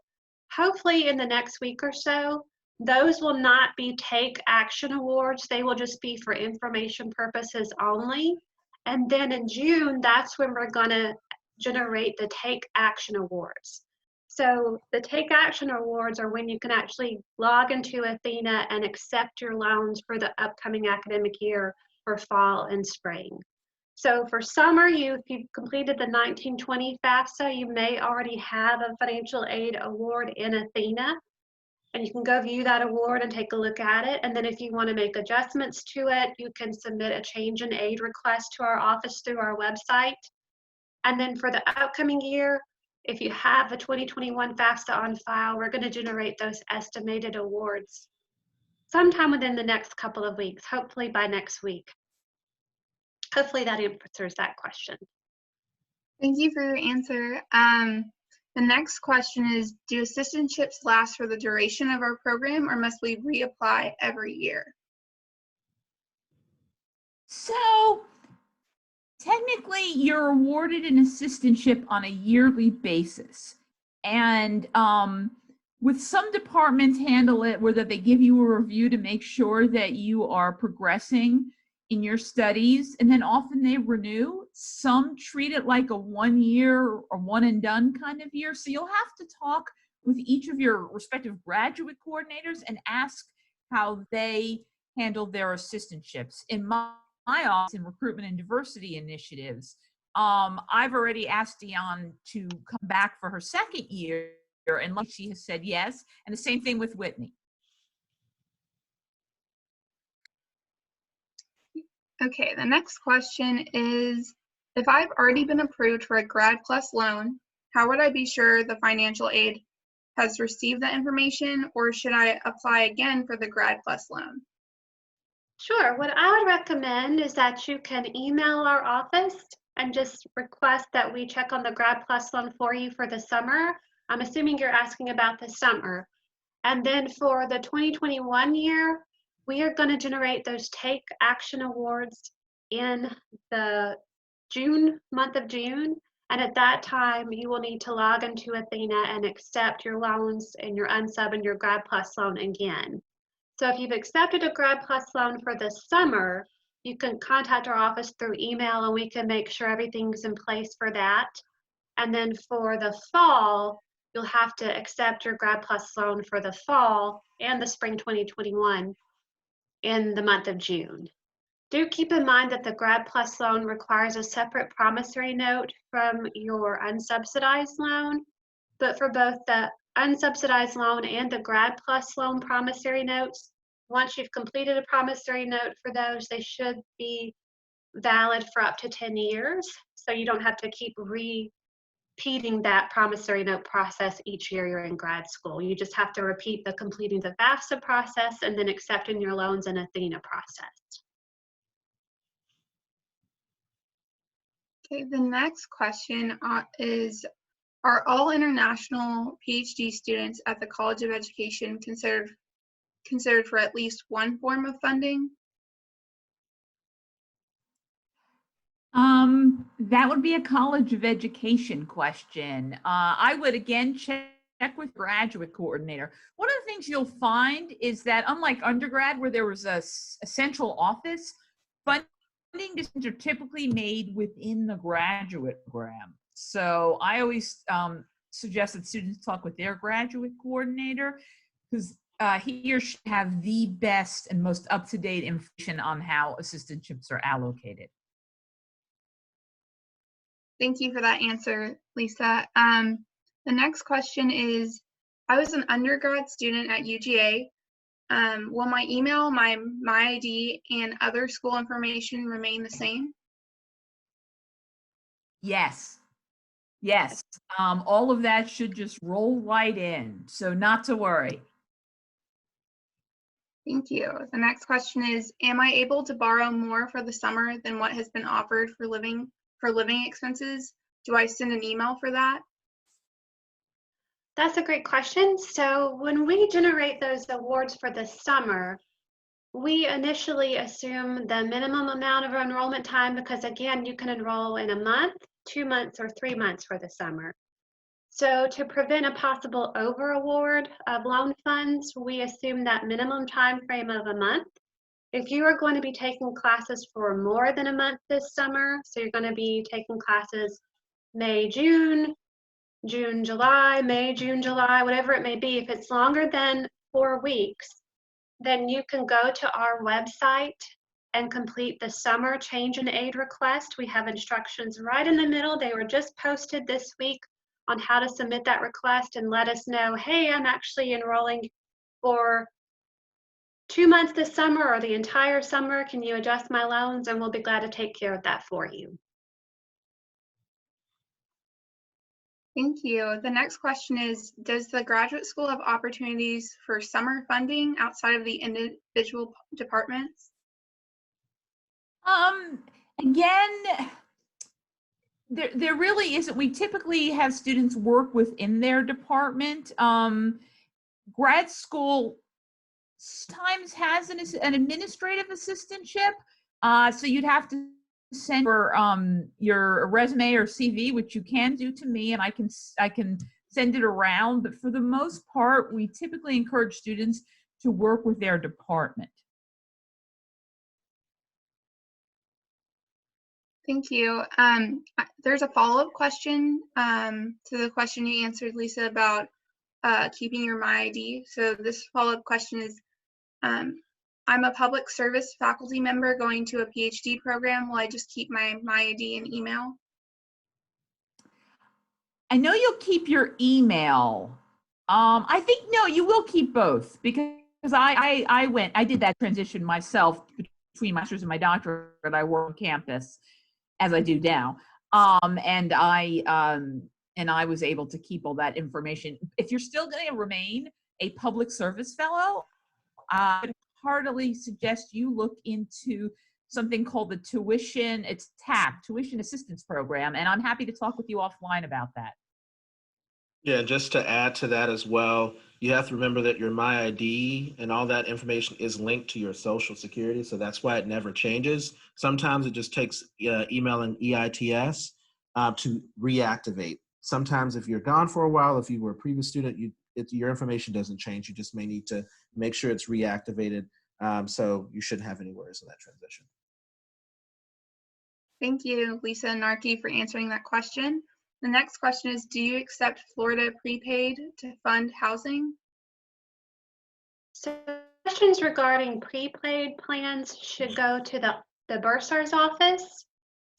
hopefully in the next week or so. Those will not be take action awards. They will just be for information purposes only. And then in June, that's when we're going to generate the take action awards. So the take action awards are when you can actually log into Athena and accept your loans for the upcoming academic year for fall and spring. So for summer, if you've completed the 19-20 FAFSA, you may already have a financial aid award in Athena. And you can go view that award and take a look at it. And then if you want to make adjustments to it, you can submit a change in aid request to our office through our website. And then for the upcoming year, if you have a 2021 FAFSA on file, we're going to generate those estimated awards sometime within the next couple of weeks, hopefully by next week. Hopefully that answers that question. Thank you for your answer. The next question is, do assistantships last for the duration of our program, or must we reapply every year? So technically, you're awarded an assistantship on a yearly basis. And with some departments handle it where that they give you a review to make sure that you are progressing in your studies, and then often they renew. Some treat it like a 1 year or one and done kind of year. So you'll have to talk with each of your respective graduate coordinators and ask how they handle their assistantships. In my office in recruitment and diversity initiatives, I've already asked Dion to come back for her second year, and like she has said yes, and the same thing with Whitney. Okay, the next question is, if I've already been approved for a Grad Plus loan, how would I be sure the financial aid has received that information, or should I apply again for the Grad Plus loan? Sure. What I would recommend is that you can email our office and just request that we check on the Grad Plus loan for you for the summer. I'm assuming you're asking about the summer. And then for the 2021 year, we are going to generate those Take Action Awards in the month of June. And at that time, you will need to log into Athena and accept your loans and your Unsub and your Grad Plus loan again. So if you've accepted a Grad Plus loan for the summer, you can contact our office through email and we can make sure everything's in place for that. And then for the fall, you'll have to accept your Grad Plus loan for the fall and the spring 2021 in the month of June. Do keep in mind that the Grad Plus loan requires a separate promissory note from your unsubsidized loan, but for both the unsubsidized loan and the Grad Plus loan promissory notes, once you've completed a promissory note for those, they should be valid for up to 10 years. So you don't have to keep repeating that promissory note process each year you're in grad school. You just have to repeat the completing the FAFSA process and then accepting your loans in Athena process. Okay, the next question is, are all international PhD students at the College of Education considered for at least one form of funding? That would be a College of Education question. I would again check with graduate coordinator. One of the things you'll find is that unlike undergrad where there was a central office, funding decisions are typically made within the graduate program. So I always suggest that students talk with their graduate coordinator because he or she have the best and most up-to-date information on how assistantships are allocated. Thank you for that answer, Lisa. The next question is, I was an undergrad student at UGA. Will my email, my ID, and other school information remain the same? Yes. Yes. All of that should just roll right in. So not to worry. Thank you. The next question is, am I able to borrow more for the summer than what has been offered for living expenses? Do I send an email for that? That's a great question. So when we generate those awards for the summer, we initially assume the minimum amount of enrollment time because again, you can enroll in a month, 2 months, or 3 months for the summer. So to prevent a possible over award of loan funds, we assume that minimum time frame of a month. If you are going to be taking classes for more than a month this summer, so you're going to be taking classes May, June, June, July, May, June, July, whatever it may be, if it's longer than 4 weeks, then you can go to our website and complete the summer change in aid request. We have instructions right in the middle. They were just posted this week on how to submit that request and let us know, hey, I'm actually enrolling for 2 months this summer or the entire summer. Can you adjust my loans? And we'll be glad to take care of that for you. Thank you. The next question is, does the graduate school have opportunities for summer funding outside of the individual departments? Again, there really isn't. We typically have students work within their department. Grad school sometimes has an administrative assistantship. So you'd have to send your resume or CV, which you can do to me, and I can send it around. But for the most part, we typically encourage students to work with their department. Thank you. There's a follow-up question to the question you answered, Lisa, about keeping your MyID. So this follow-up question is, I'm a public service faculty member going to a PhD program. Will I just keep my MyID and email? I know you'll keep your email. I think, no, you will keep both, because I did that transition myself between master's and my doctorate. I work on campus as I do now. And I was able to keep all that information. If you're still going to remain a public service fellow, I would heartily suggest you look into something called the tuition assistance program. And I'm happy to talk with you offline about that. Yeah, just to add to that as well, you have to remember that your MyID and all that information is linked to your Social Security. So that's why it never changes. Sometimes it just takes email and EITS to reactivate. Sometimes if you're gone for a while, if you were a previous student, your information doesn't change. You just may need to make sure it's reactivated. So you shouldn't have any worries in that transition. Thank you, Lisa and Narki, for answering that question. The next question is, do you accept Florida prepaid to fund housing? So questions regarding prepaid plans should go to the bursar's office.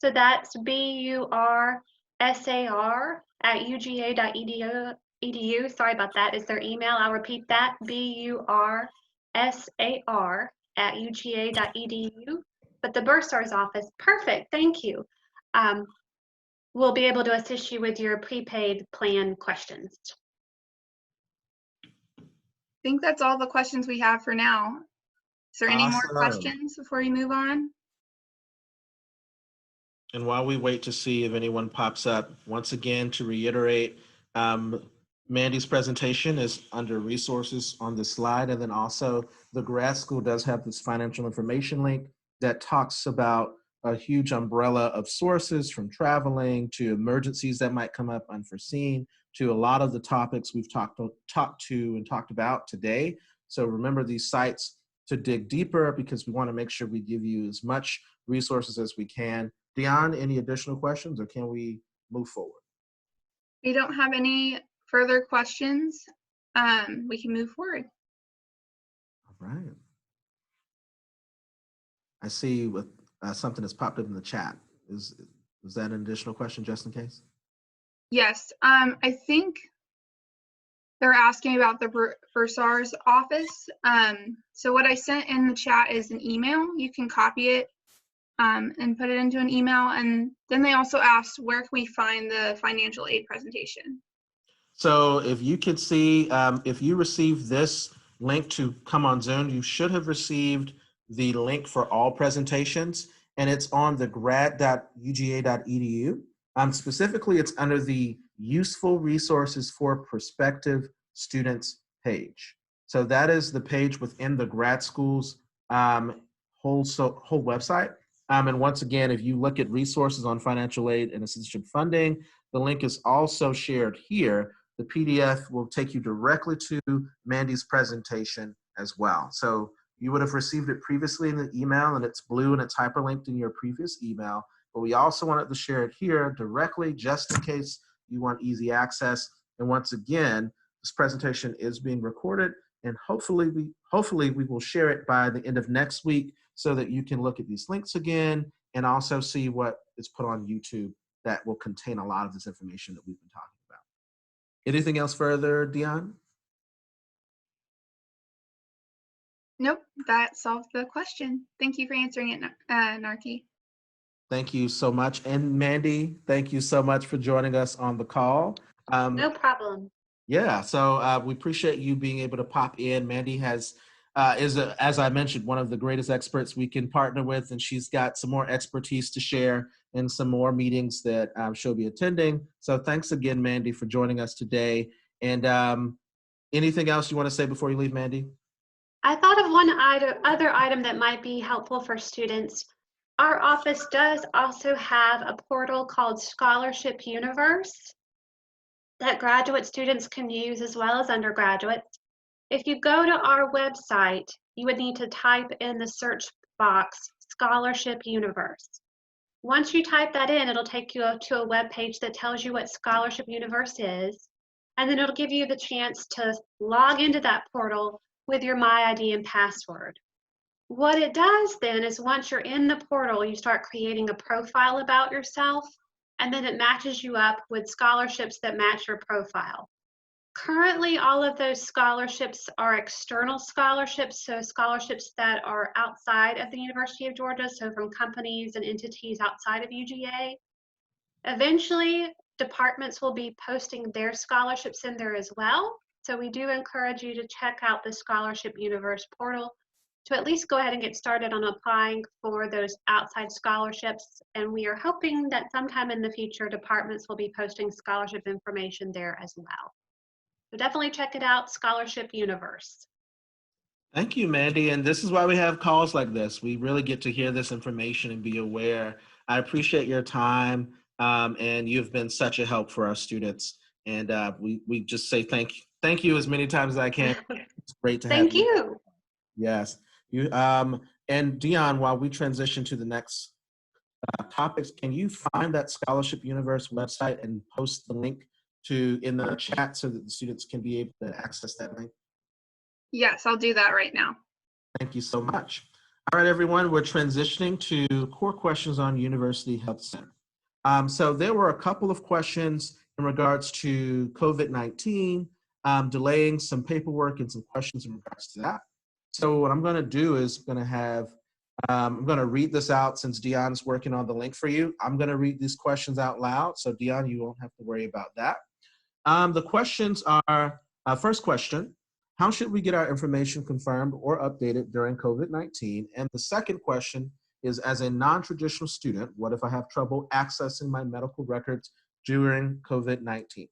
So that's bursar@uga.edu. Sorry about that, is their email. I'll repeat that, bursar@uga.edu. But the bursar's office, perfect, thank you. We'll be able to assist you with your prepaid plan questions. I think that's all the questions we have for now. Is there any more questions before we move on? And while we wait to see if anyone pops up, once again, to reiterate, Mandy's presentation is under resources on the slide. And then also the grad school does have this financial information link that talks about a huge umbrella of sources, from traveling to emergencies that might come up unforeseen, to a lot of the topics we've talked about today. So remember these sites to dig deeper, because we want to make sure we give you as much resources as we can. Dion, any additional questions, or can we move forward? We don't have any further questions. We can move forward. All right. I see with something that's popped up in the chat. Is that an additional question, just in case? Yes, I think they're asking about the bursar's office. So what I sent in the chat is an email. You can copy it and put it into an email. And then they also asked, where can we find the financial aid presentation? So if you could see, if you received this link to come on Zoom, you should have received the link for all presentations, and it's on the grad.uga.edu. Specifically, it's under the Useful Resources for Prospective Students page. So that is the page within the grad school's whole website. And once again, if you look at resources on financial aid and assistantship funding, the link is also shared here. The PDF will take you directly to Mandy's presentation as well. So you would have received it previously in the email, and it's blue and it's hyperlinked in your previous email, but we also wanted to share it here directly, just in case you want easy access. And once again, this presentation is being recorded, and hopefully we will share it by the end of next week, so that you can look at these links again and also see what is put on YouTube that will contain a lot of this information that we've been talking about. Anything else further, Dion? Nope, that solved the question. Thank you for answering it, Narki. Thank you so much. And Mandy, thank you so much for joining us on the call. No problem. Yeah, so we appreciate you being able to pop in. Mandy as I mentioned, one of the greatest experts we can partner with, and she's got some more expertise to share in some more meetings that she'll be attending. So thanks again, Mandy, for joining us today. And anything else you want to say before you leave, Mandy? I thought of one other item that might be helpful for students. Our office does also have a portal called Scholarship Universe that graduate students can use as well as undergraduates. If you go to our website, you would need to type in the search box, Scholarship Universe. Once you type that in, it'll take you to a web page that tells you what Scholarship Universe is, and then it'll give you the chance to log into that portal with your MyID and password. What it does then is once you're in the portal, you start creating a profile about yourself, and then it matches you up with scholarships that match your profile. Currently, all of those scholarships are external scholarships, so scholarships that are outside of the University of Georgia, so from companies and entities outside of UGA. Eventually, departments will be posting their scholarships in there as well, so we do encourage you to check out the Scholarship Universe portal to at least go ahead and get started on applying for those outside scholarships. And we are hoping that sometime in the future, departments will be posting scholarship information there as well. So definitely check it out, Scholarship Universe. Thank you, Mandy. And this is why we have calls like this. We really get to hear this information and be aware. I appreciate your time, and you've been such a help for our students. And we just say thank you as many times as I can. It's great to have Thank you. Yes. You and Dion, while we transition to the next topics, can you find that Scholarship Universe website and post the link in the chat so that the students can be able to access that link? Yes, I'll do that right now. Thank you so much. All right, everyone, we're transitioning to core questions on University Health Center. So there were a couple of questions in regards to COVID-19, delaying some paperwork and some questions in regards to that. So what I'm going to do is I'm going to read this out since Dion's working on the link for you. I'm going to read these questions out loud. So Dion, you won't have to worry about that. The questions are, first question, how should we get our information confirmed or updated during COVID-19? And the second question is, as a non-traditional student, what if I have trouble accessing my medical records during COVID-19?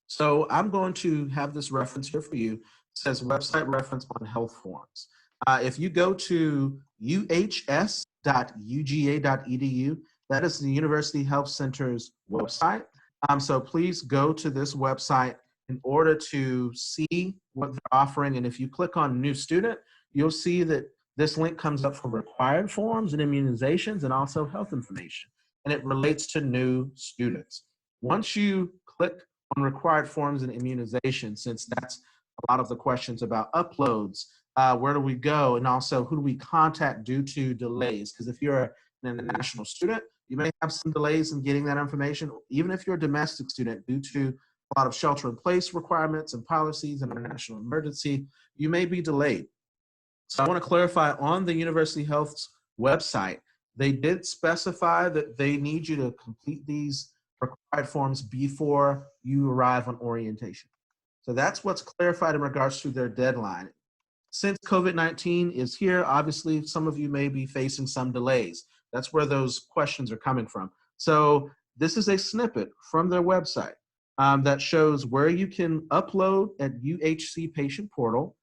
So I'm going to have this reference here for you. It says website reference on health forms. If you go to uhs.uga.edu, that is the University Health Center's website. So please go to this website in order to see what they're offering. And if you click on New Student, you'll see that this link comes up for required forms and immunizations and also health information. And it relates to new students. Once you click on required forms and immunization, since that's a lot of the questions about uploads, where do we go, and also who do we contact due to delays? Because if you're an international student, you may have some delays in getting that information. Even if you're a domestic student, due to a lot of shelter-in-place requirements and policies and a national emergency, you may be delayed. So I want to clarify, on the University Health's website, they did specify that they need you to complete these required forms before you arrive on orientation. So that's what's clarified in regards to their deadline. Since COVID-19 is here, obviously some of you may be facing some delays. That's where those questions are coming from. So this is a snippet from their website that shows where you can upload at UHC Patient Portal.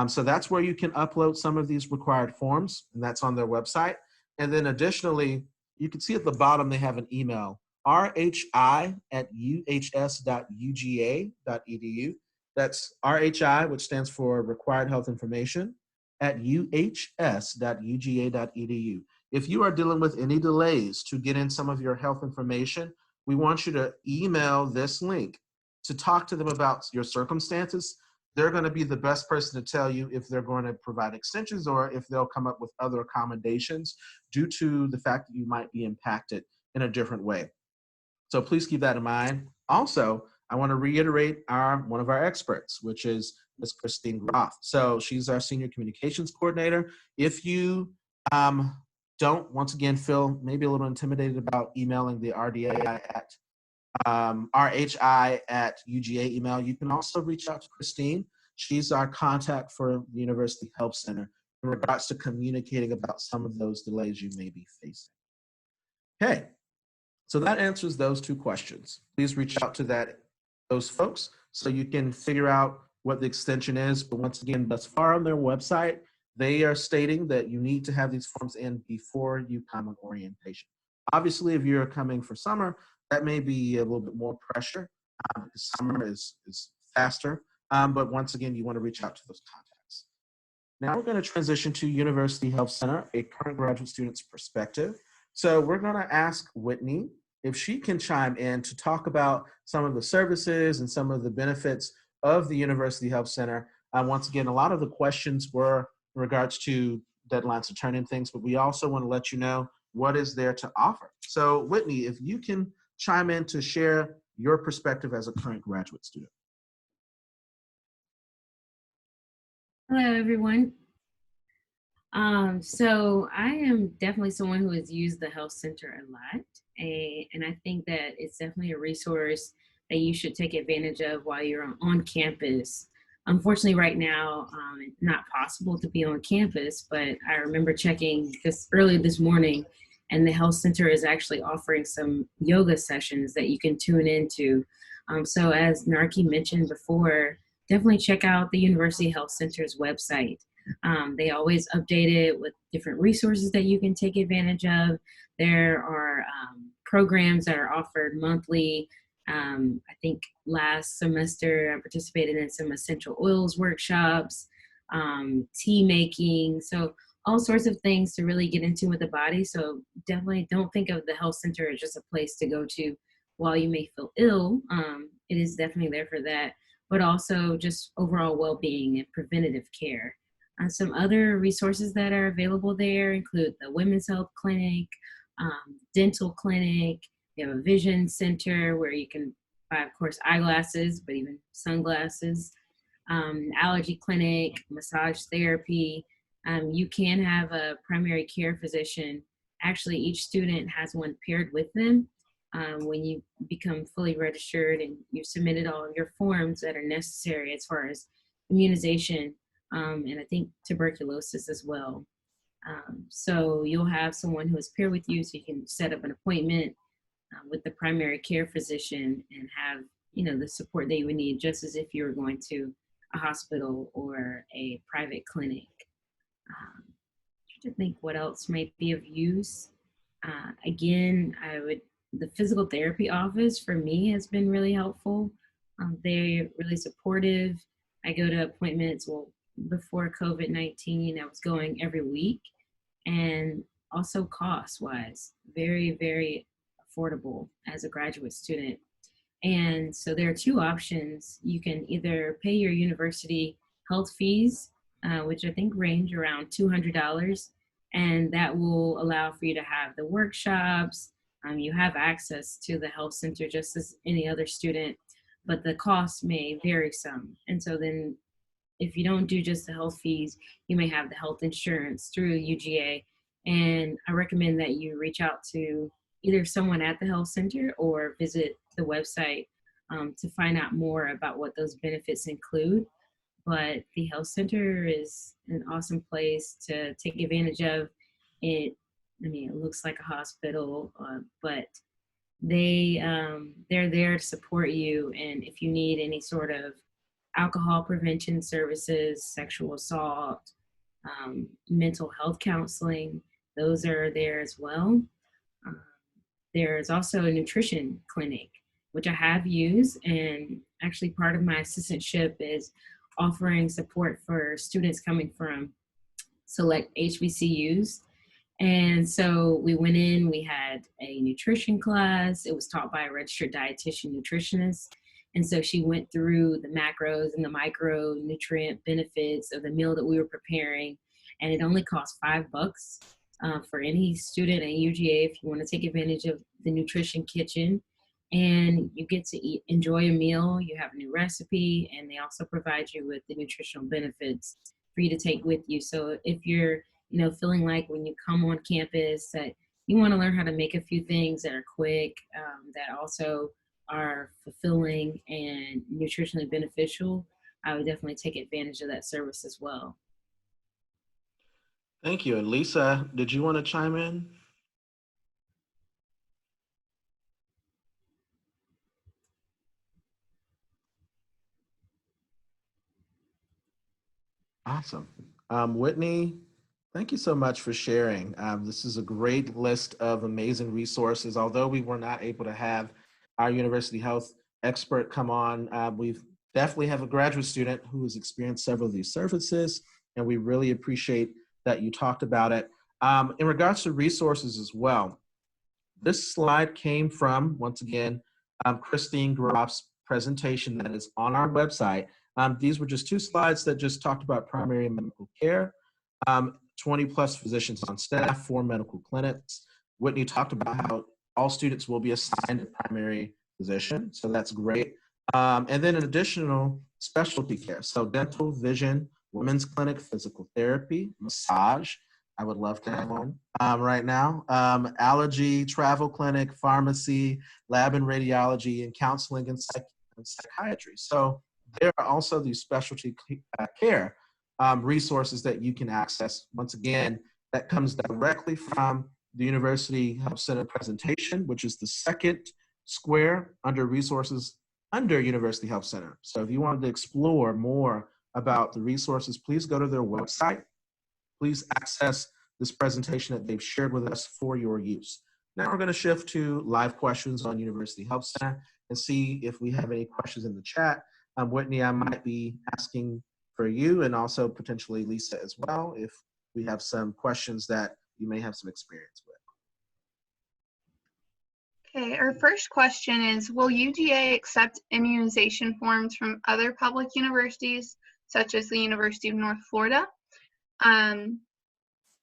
So that's where you can upload some of these required forms, and that's on their website. And then additionally, you can see at the bottom they have an email, rhi@uhs.uga.edu. That's RHI, which stands for Required Health Information, at uhs.uga.edu. If you are dealing with any delays to get in some of your health information, we want you to email this link to talk to them about your circumstances. They're going to be the best person to tell you if they're going to provide extensions or if they'll come up with other accommodations due to the fact that you might be impacted in a different way. So please keep that in mind. Also, I want to reiterate one of our experts, which is Ms. Christine Groff. So she's our Senior Communications Coordinator. If you don't, once again, feel maybe a little intimidated about emailing the RDAI at rhi@uga email. You can also reach out to Christine. She's our contact for the University Health Center in regards to communicating about some of those delays you may be facing. Okay, so that answers those two questions. Please reach out to those folks so you can figure out what the extension is. But once again, thus far on their website, they are stating that you need to have these forms in before you come on orientation. Obviously, if you're coming for summer, that may be a little bit more pressure because summer is faster. But once again, you want to reach out to those contacts. Now we're going to transition to University Health Center, a current graduate student's perspective. So we're going to ask Whitney if she can chime in to talk about some of the services and some of the benefits of the University Health Center. Once again, a lot of the questions were in regards to deadlines to turn in things, but we also want to let you know what is there to offer. So Whitney, if you can chime in to share your perspective as a current graduate student. Hello, everyone. So I am definitely someone who has used the health center a lot, and I think that it's definitely a resource that you should take advantage of while you're on campus. Unfortunately, right now, it's not possible to be on campus, but I remember checking this early this morning, and the health center is actually offering some yoga sessions that you can tune into. So as Narki mentioned before, definitely check out the University Health Center's website. They always update it with different resources that you can take advantage of. There are programs that are offered monthly. I think last semester I participated in some essential oils workshops, tea making, so all sorts of things to really get into with the body. So definitely don't think of the health center as just a place to go to while you may feel ill. It is definitely there for that, but also just overall well-being and preventative care. Some other resources that are available there include the Women's Health Clinic, dental clinic. You have a vision center where you can buy, of course, eyeglasses, but even sunglasses, allergy clinic, massage therapy. You can have a primary care physician. Actually, each student has one paired with them. When you become fully registered and you've submitted all of your forms that are necessary as far as immunization, and I think tuberculosis as well. So you'll have someone who is paired with you so you can set up an appointment with the primary care physician and have, you know, the support that you would need just as if you were going to a hospital or a private clinic. To think what else might be of use. Again, the physical therapy office for me has been really helpful. They're really supportive. I go to appointments, well, before COVID-19, I was going every week, and also cost-wise, very, very affordable as a graduate student. And so there are two options. You can either pay your university health fees, which I think range around $200, and that will allow for you to have the workshops. You have access to the health center just as any other student, but the cost may vary some. And so then if you don't do just the health fees, you may have the health insurance through UGA. And I recommend that you reach out to either someone at the health center or visit the website to find out more about what those benefits include. But the health center is an awesome place to take advantage of. It looks like a hospital, but they're there to support you. And if you need any sort of alcohol prevention services, sexual assault, mental health counseling, those are there as well. There's also a nutrition clinic, which I have used, and actually part of my assistantship is offering support for students coming from select HBCUs. And so we went in, we had a nutrition class. It was taught by a registered dietitian nutritionist. And so she went through the macros and the micronutrient benefits of the meal that we were preparing. And it only cost $5 for any student at UGA if you want to take advantage of the nutrition kitchen. And you get to enjoy a meal, you have a new recipe, and they also provide you with the nutritional benefits for you to take with you. So if you're feeling like when you come on campus that you want to learn how to make a few things that are quick, that also are fulfilling and nutritionally beneficial, I would definitely take advantage of that service as well. Thank you. And Lisa, did you want to chime in? Awesome. Whitney, thank you so much for sharing. This is a great list of amazing resources. Although we were not able to have our university health expert come on, we've definitely have a graduate student who has experienced several of these services, and we really appreciate that you talked about it. In regards to resources as well, this slide came from, once again, Christine Groff's presentation that is on our website. These were just 2 slides that just talked about primary medical care, 20 plus physicians on staff, 4 medical clinics. Whitney talked about how all students will be assigned a primary physician, so that's great. And then an additional specialty care, so dental, vision, women's clinic, physical therapy, massage. I would love to have one right now. Allergy, travel clinic, pharmacy, lab and radiology, and counseling and psychiatry. So there are also these specialty care resources that you can access. Once again, that comes directly from the University Health Center presentation, which is the second square under resources under University Health Center. So if you wanted to explore more about the resources, please go to their website. Please access this presentation that they've shared with us for your use. Now we're going to shift to live questions on University Health Center and see if we have any questions in the chat. Whitney, I might be asking for you and also potentially Lisa as well if we have some questions that you may have some experience with. Okay, our first question is, will UGA accept immunization forms from other public universities, such as the University of North Florida?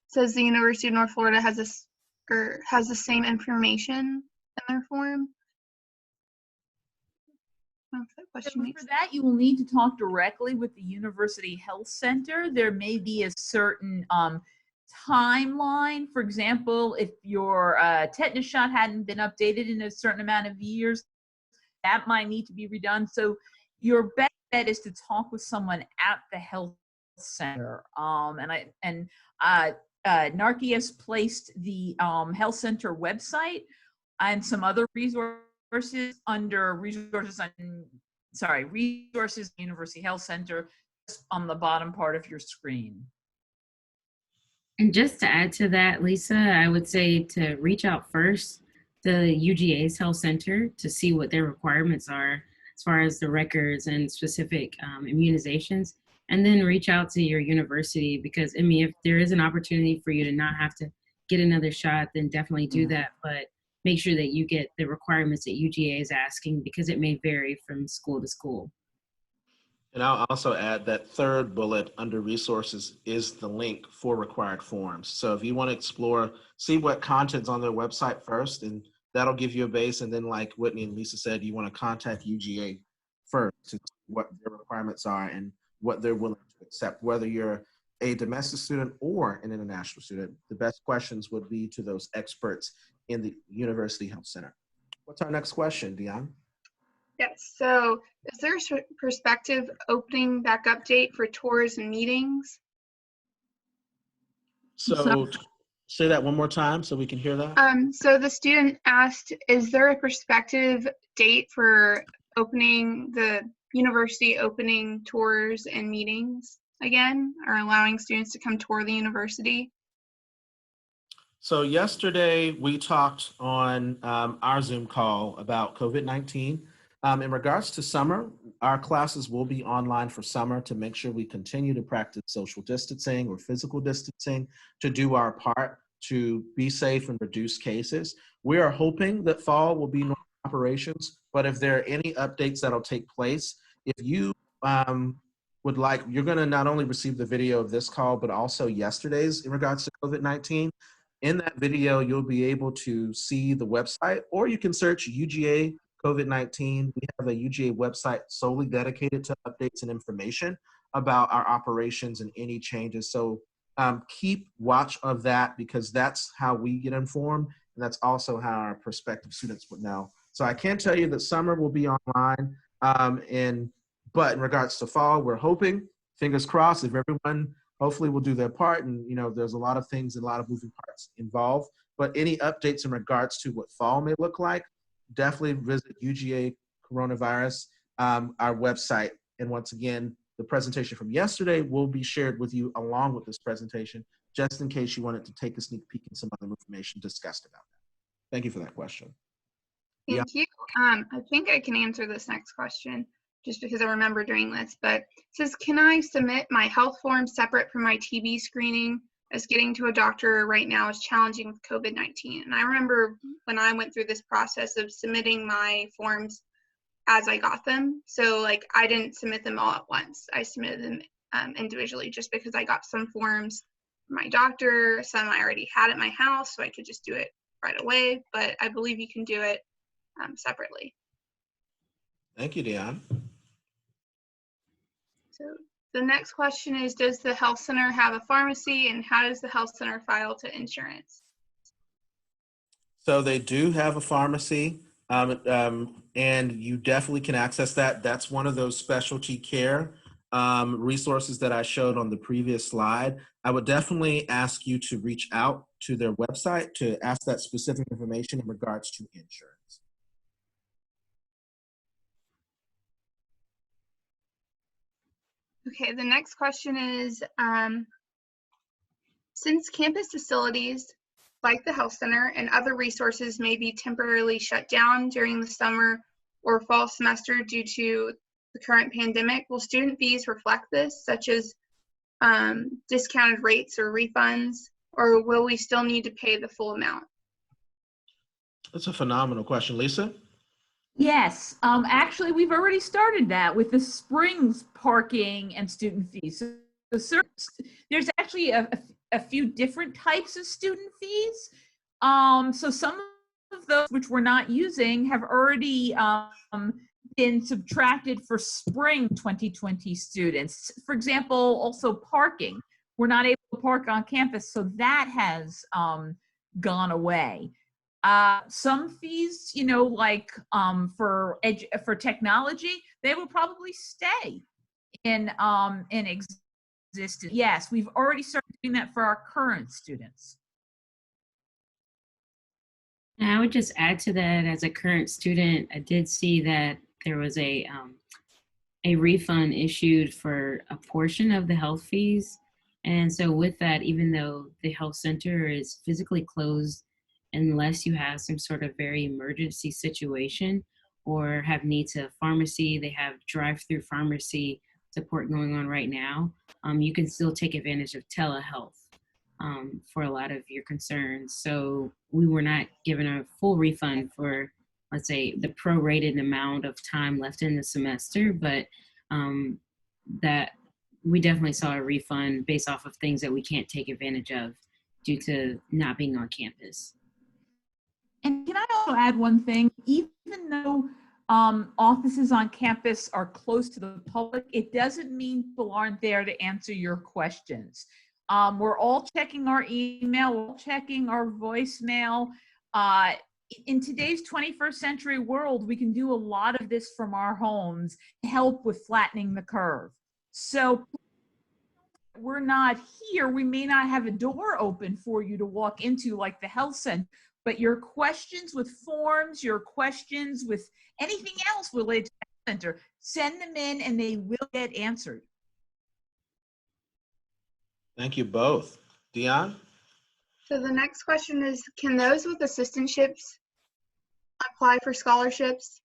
Says the University of North Florida has the same information in their form. I don't know if that question makes For that, you will need to talk directly with the University Health Center. There may be a certain timeline. For example, if your tetanus shot hadn't been updated in a certain amount of years, that might need to be redone. So your best bet is to talk with someone at the health center. NARCI has placed the health center website and some other resources under resources University Health Center on the bottom part of your screen. And just to add to that, Lisa, I would say to reach out first to UGA's health center to see what their requirements are as far as the records and specific immunizations, and then reach out to your university, because I mean, if there is an opportunity for you to not have to get another shot, then definitely do that. But make sure that you get the requirements that UGA is asking, because it may vary from school to school. And I'll also add that third bullet under resources is the link for required forms. So if you want to explore, see what content's on their website first, and that'll give you a base. And then like Whitney and Lisa said, you want to contact UGA first to see what their requirements are and what they're willing to accept, whether you're a domestic student or an international student. The best questions would be to those experts in the University Health Center. What's our next question, Dion? Yes, so is there a prospective opening back up date for tours and meetings? So say that one more time so we can hear that. So the student asked, is there a prospective date for opening the university, opening tours and meetings again, or allowing students to come tour the university? So yesterday we talked on our Zoom call about COVID-19. In regards to summer, our classes will be online for summer to make sure we continue to practice social distancing or physical distancing to do our part to be safe and reduce cases. We are hoping that fall will be normal operations, but if there are any updates that'll take place, if you would like, you're gonna not only receive the video of this call, but also yesterday's in regards to COVID-19. In that video, you'll be able to see the website, or you can search UGA COVID-19. We have a UGA website solely dedicated to updates and information about our operations and any changes. So keep watch of that, because that's how we get informed, and that's also how our prospective students would know. So I can tell you that summer will be online. But in regards to fall, we're hoping, fingers crossed, if everyone hopefully will do their part. And, there's a lot of things and a lot of moving parts involved. But any updates in regards to what fall may look like, definitely visit UGA Coronavirus, our website. And once again, the presentation from yesterday will be shared with you along with this presentation, just in case you wanted to take a sneak peek at some other information discussed about that. Thank you for that question. Thank you. I think I can answer this next question just because I remember doing this, but it says, can I submit my health form separate from my TB screening, as getting to a doctor right now is challenging with COVID-19? And I remember when I went through this process of submitting my forms as I got them. So I didn't submit them all at once. I submitted them individually, just because I got some forms from my doctor, some I already had at my house, so I could just do it right away. But I believe you can do it separately. Thank you, Dion. So the next question is, does the health center have a pharmacy, and how does the health center file to insurance? So they do have a pharmacy, and you definitely can access that. That's one of those specialty care resources that I showed on the previous slide. I would definitely ask you to reach out to their website to ask that specific information in regards to insurance. Okay, the next question is, since campus facilities like the health center and other resources may be temporarily shut down during the summer or fall semester due to the current pandemic, will student fees reflect this, such as discounted rates or refunds, or will we still need to pay the full amount? That's a phenomenal question. Lisa? Yes, actually, we've already started that with the Springs parking and student fees. So there's actually a few different types of student fees. So some of those which we're not using have already been subtracted for spring 2020 students. For example, also parking. We're not able to park on campus, so that has gone away. Some fees, for technology, they will probably stay in existence. Yes, we've already started doing that for our current students. And I would just add to that, as a current student, I did see that there was a refund issued for a portion of the health fees. And so with that, even though the health center is physically closed, unless you have some sort of very emergency situation or have needs of pharmacy, they have drive-through pharmacy support going on right now, you can still take advantage of telehealth for a lot of your concerns. So we were not given a full refund for, let's say, the prorated amount of time left in the semester, but that we definitely saw a refund based off of things that we can't take advantage of due to not being on campus. And can I also add one thing? Even though offices on campus are close to the public, it doesn't mean people aren't there to answer your questions. We're all checking our email, we're all checking our voicemail. In today's 21st century world, we can do a lot of this from our homes to help with flattening the curve. So we're not here, we may not have a door open for you to walk into like the health center, but your questions with forms, your questions with anything else related to the health center, send them in and they will get answered. Thank you both. Dion? So the next question is, can those with assistantships apply for scholarships?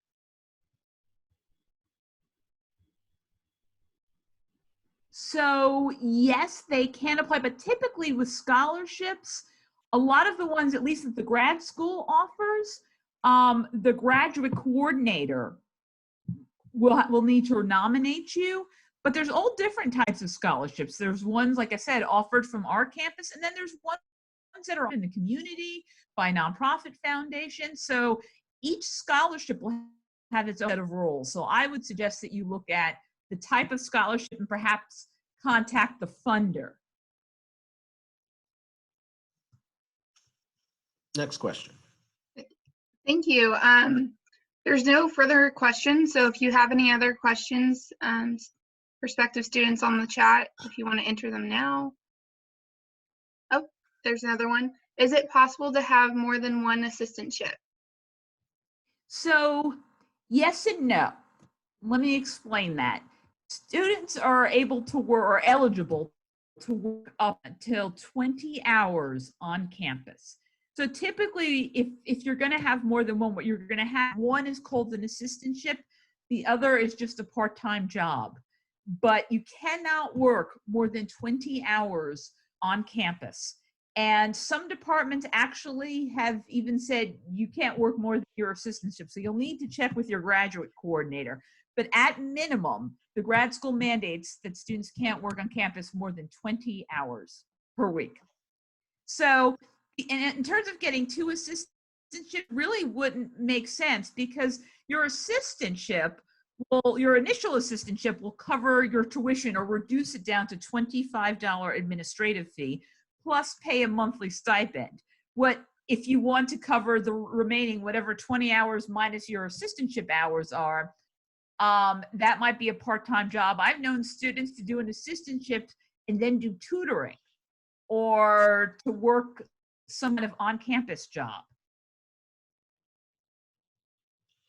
So yes, they can apply, but typically with scholarships, a lot of the ones, at least that the grad school offers, the graduate coordinator will need to nominate you. But there's all different types of scholarships. There's ones, like I said, offered from our campus, and then there's ones that are in the community by nonprofit foundations. So each scholarship will have its own set of rules. So I would suggest that you look at the type of scholarship and perhaps contact the funder. Next question. Thank you. There's no further questions, so if you have any other questions, prospective students on the chat, if you want to enter them now. Oh, there's another one. Is it possible to have more than one assistantship? So yes and no. Let me explain that. Students are able to work or eligible to work up until 20 hours on campus. So typically, if you're going to have more than one, what you're going to have, one is called an assistantship, the other is just a part-time job. But you cannot work more than 20 hours on campus. And some departments actually have even said you can't work more than your assistantship. So you'll need to check with your graduate coordinator. But at minimum, the grad school mandates that students can't work on campus more than 20 hours per week. So in terms of getting two assistantships, really wouldn't make sense because your assistantship, well, your initial assistantship will cover your tuition or reduce it down to $25 administrative fee, plus pay a monthly stipend. What if you want to cover the remaining whatever 20 hours minus your assistantship hours are, that might be a part-time job. I've known students to do an assistantship and then do tutoring or to work some kind of on-campus job.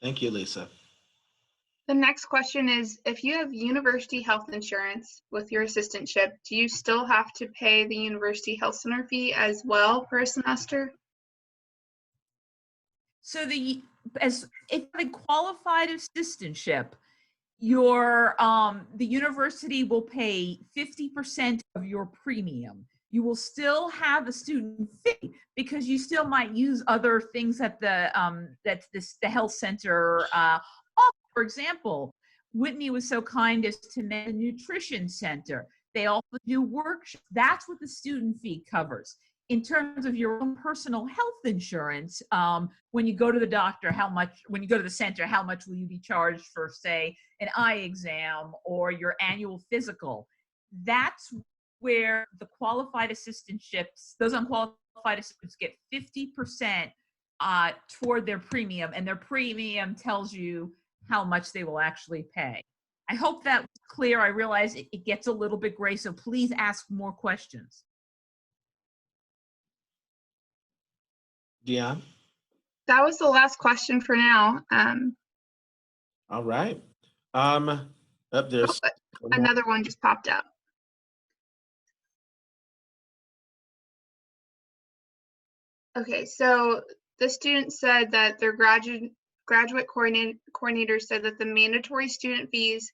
Thank you, Lisa. The next question is, if you have university health insurance with your assistantship, do you still have to pay the university health center fee as well per semester? So if a qualified assistantship, the university will pay 50% of your premium. You will still have a student fee because you still might use other things at the health center. For example, Whitney was so kind as to mention a nutrition center. They also do workshops. That's what the student fee covers. In terms of your own personal health insurance, when you go to the doctor, when you go to the center, how much will you be charged for, say, an eye exam or your annual physical? That's where the qualified assistantships, those unqualified assistants get 50% toward their premium, and their premium tells you how much they will actually pay. I hope that was clear. I realize it gets a little bit gray, so please ask more questions. Dion? That was the last question for now. All right. There's Another one just popped up. Okay, so the student said that their graduate coordinator said that the mandatory student fees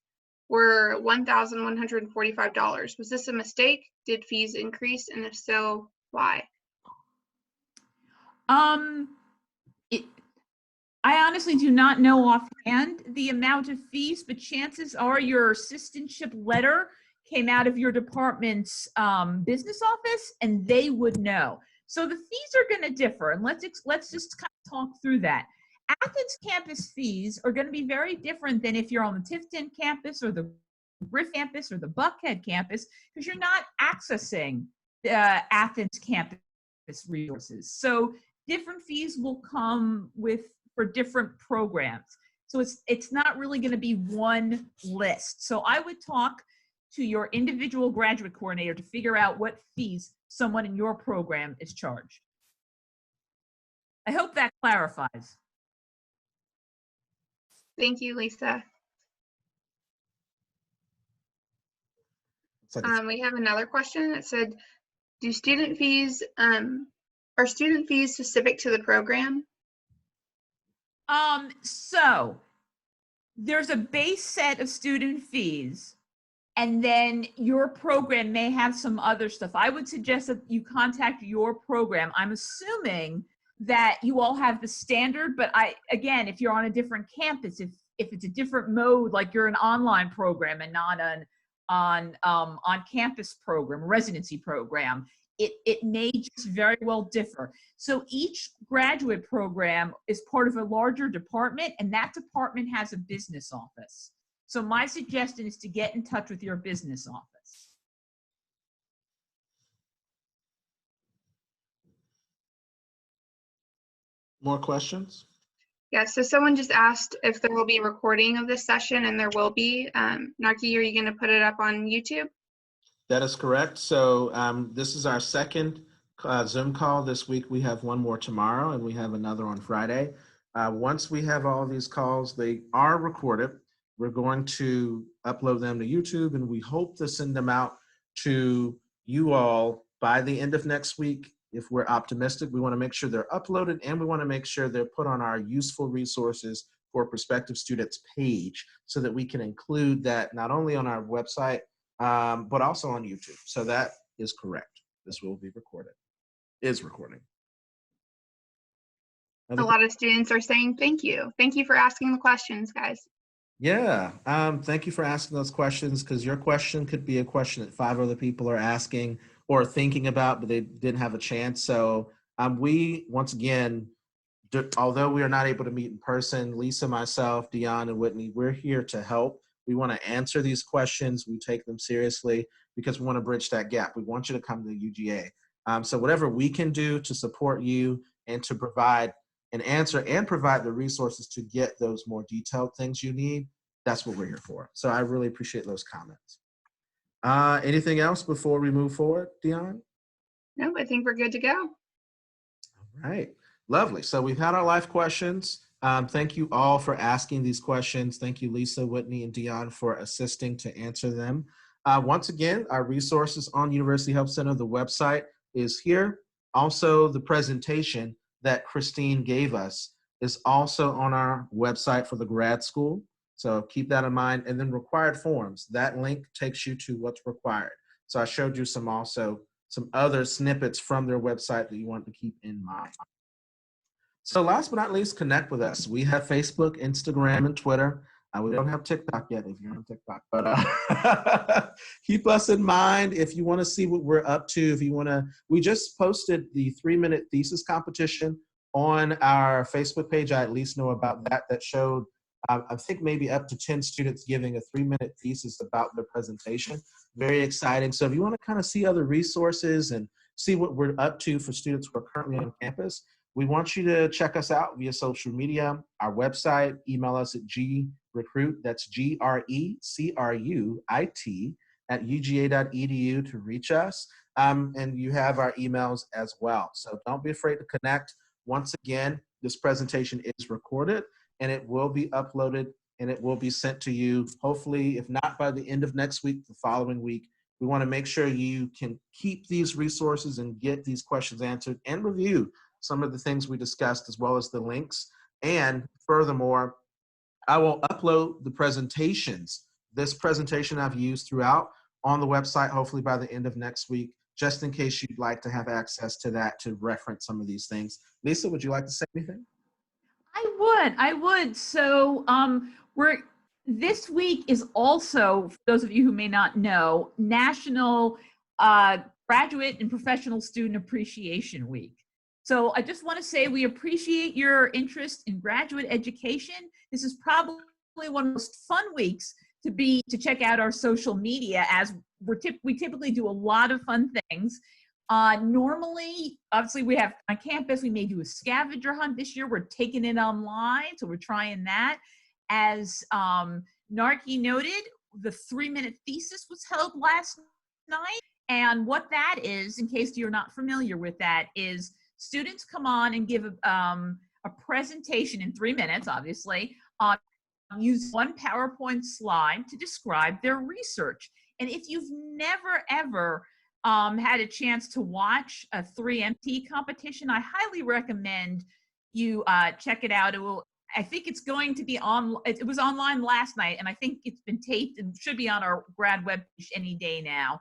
were $1,145. Was this a mistake? Did fees increase? And if so, why? I honestly do not know offhand the amount of fees, but chances are your assistantship letter came out of your department's business office, and they would know. So the fees are going to differ, and let's just kind of talk through that. Athens campus fees are going to be very different than if you're on the Tifton campus or the Griff campus or the Buckhead campus, because you're not accessing the Athens campus resources. So different fees will come for different programs. So it's not really going to be one list. So I would talk to your individual graduate coordinator to figure out what fees someone in your program is charged. I hope that clarifies. Thank you, Lisa. We have another question that said, are student fees specific to the program? So there's a base set of student fees, and then your program may have some other stuff. I would suggest that you contact your program. I'm assuming that you all have the standard, but again, if you're on a different campus, if it's a different mode, like you're an online program and not an on-campus program, residency program, it may just very well differ. So each graduate program is part of a larger department, and that department has a business office. So my suggestion is to get in touch with your business office. more questions? Yeah, so someone just asked if there will be a recording of this session, and there will be. Narki, are you going to put it up on YouTube? That is correct. So this is our second Zoom call this week. We have one more tomorrow, and we have another on Friday. Once we have all these calls, they are recorded. We're going to upload them to YouTube, and we hope to send them out to you all by the end of next week. If we're optimistic, we want to make sure they're uploaded, and we want to make sure they're put on our useful resources for prospective students page so that we can include that not only on our website, but also on YouTube. So that is correct. This will be recorded, is recording. A lot of students are saying thank you. Thank you for asking the questions, guys. Yeah, thank you for asking those questions, because your question could be a question that 5 other people are asking or thinking about, but they didn't have a chance. So we, once again, although we are not able to meet in person, Lisa, myself, Dion, and Whitney, we're here to help. We want to answer these questions. We take them seriously because we want to bridge that gap. We want you to come to the UGA. So whatever we can do to support you and to provide an answer and provide the resources to get those more detailed things you need, that's what we're here for. So I really appreciate those comments. Anything else before we move forward, Dion? No, I think we're good to go. All right, lovely. So we've had our live questions. Thank you all for asking these questions. Thank you, Lisa, Whitney, and Dion for assisting to answer them. Once again, our resources on University Help Center, the website is here. Also, the presentation that Christine gave us is also on our website for the grad school. So keep that in mind. And then required forms, that link takes you to what's required. So I showed you some other snippets from their website that you want to keep in mind. So last but not least, connect with us. We have Facebook, Instagram, and Twitter. We don't have TikTok yet if you're on TikTok, but keep us in mind if you want to see what we're up to. If you want to, we just posted the 3-minute thesis competition on our Facebook page. I at least know about that. That showed, I think, maybe up to 10 students giving a 3-minute thesis about their presentation. Very exciting. So if you want to kind of see other resources and see what we're up to for students who are currently on campus, we want you to check us out via social media, our website, email us at GRecruit, that's GRECRUIT at uga.edu to reach us. And you have our emails as well. So don't be afraid to connect. Once again, this presentation is recorded and it will be uploaded and it will be sent to you, hopefully, if not by the end of next week, the following week. We want to make sure you can keep these resources and get these questions answered and review some of the things we discussed, as well as the links. And furthermore, I will upload the presentations, this presentation I've used throughout, on the website, hopefully by the end of next week, just in case you'd like to have access to that to reference some of these things. Lisa, would you like to say anything? I would. So this week is also, for those of you who may not know, National Graduate and Professional Student Appreciation Week. So I just want to say we appreciate your interest in graduate education. This is probably one of the most fun weeks to check out our social media, as we typically do a lot of fun things. Normally, obviously, we have on campus, we may do a scavenger hunt. This year, we're taking it online, so we're trying that. As Narki noted, the 3-minute thesis was held last night. And what that is, in case you're not familiar with that, is students come on and give a presentation in 3 minutes, obviously, use one PowerPoint slide to describe their research. And if you've never, ever had a chance to watch a 3MT competition, I highly recommend you check it out. I think it's going to be on, it was online last night, and I think it's been taped and should be on our grad webpage any day now.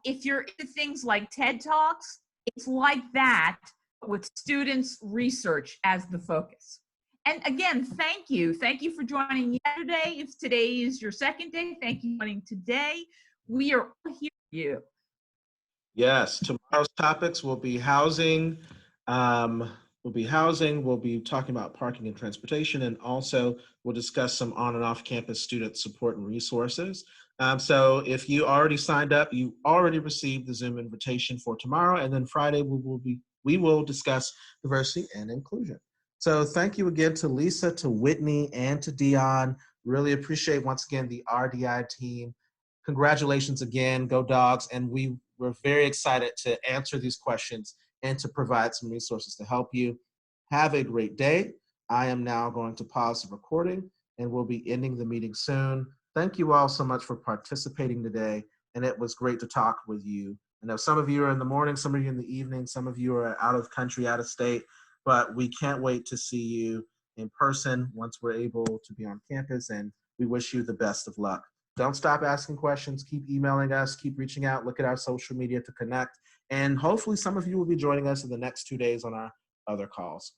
If you're into things like TED Talks, it's like that with students' research as the focus. And again, thank you. Thank you for joining yesterday. If today is your second day, thank you for joining today. We are all here for you. Yes, tomorrow's topics will be housing. We'll be talking about parking and transportation, and also we'll discuss some on and off campus student support and resources. So if you already signed up, you already received the Zoom invitation for tomorrow, and then Friday we will discuss diversity and inclusion. So thank you again to Lisa, to Whitney, and to Dion. Really appreciate, once again, the RDI team. Congratulations again, go Dogs. And we're very excited to answer these questions and to provide some resources to help you. Have a great day. I am now going to pause the recording and we'll be ending the meeting soon. Thank you all so much for participating today. And it was great to talk with you. I know some of you are in the morning, some of you in the evening, some of you are out of country, out of state, but we can't wait to see you in person once we're able to be on campus, and we wish you the best of luck. Don't stop asking questions, keep emailing us, keep reaching out, look at our social media to connect, and hopefully some of you will be joining us in the next 2 days on our other calls.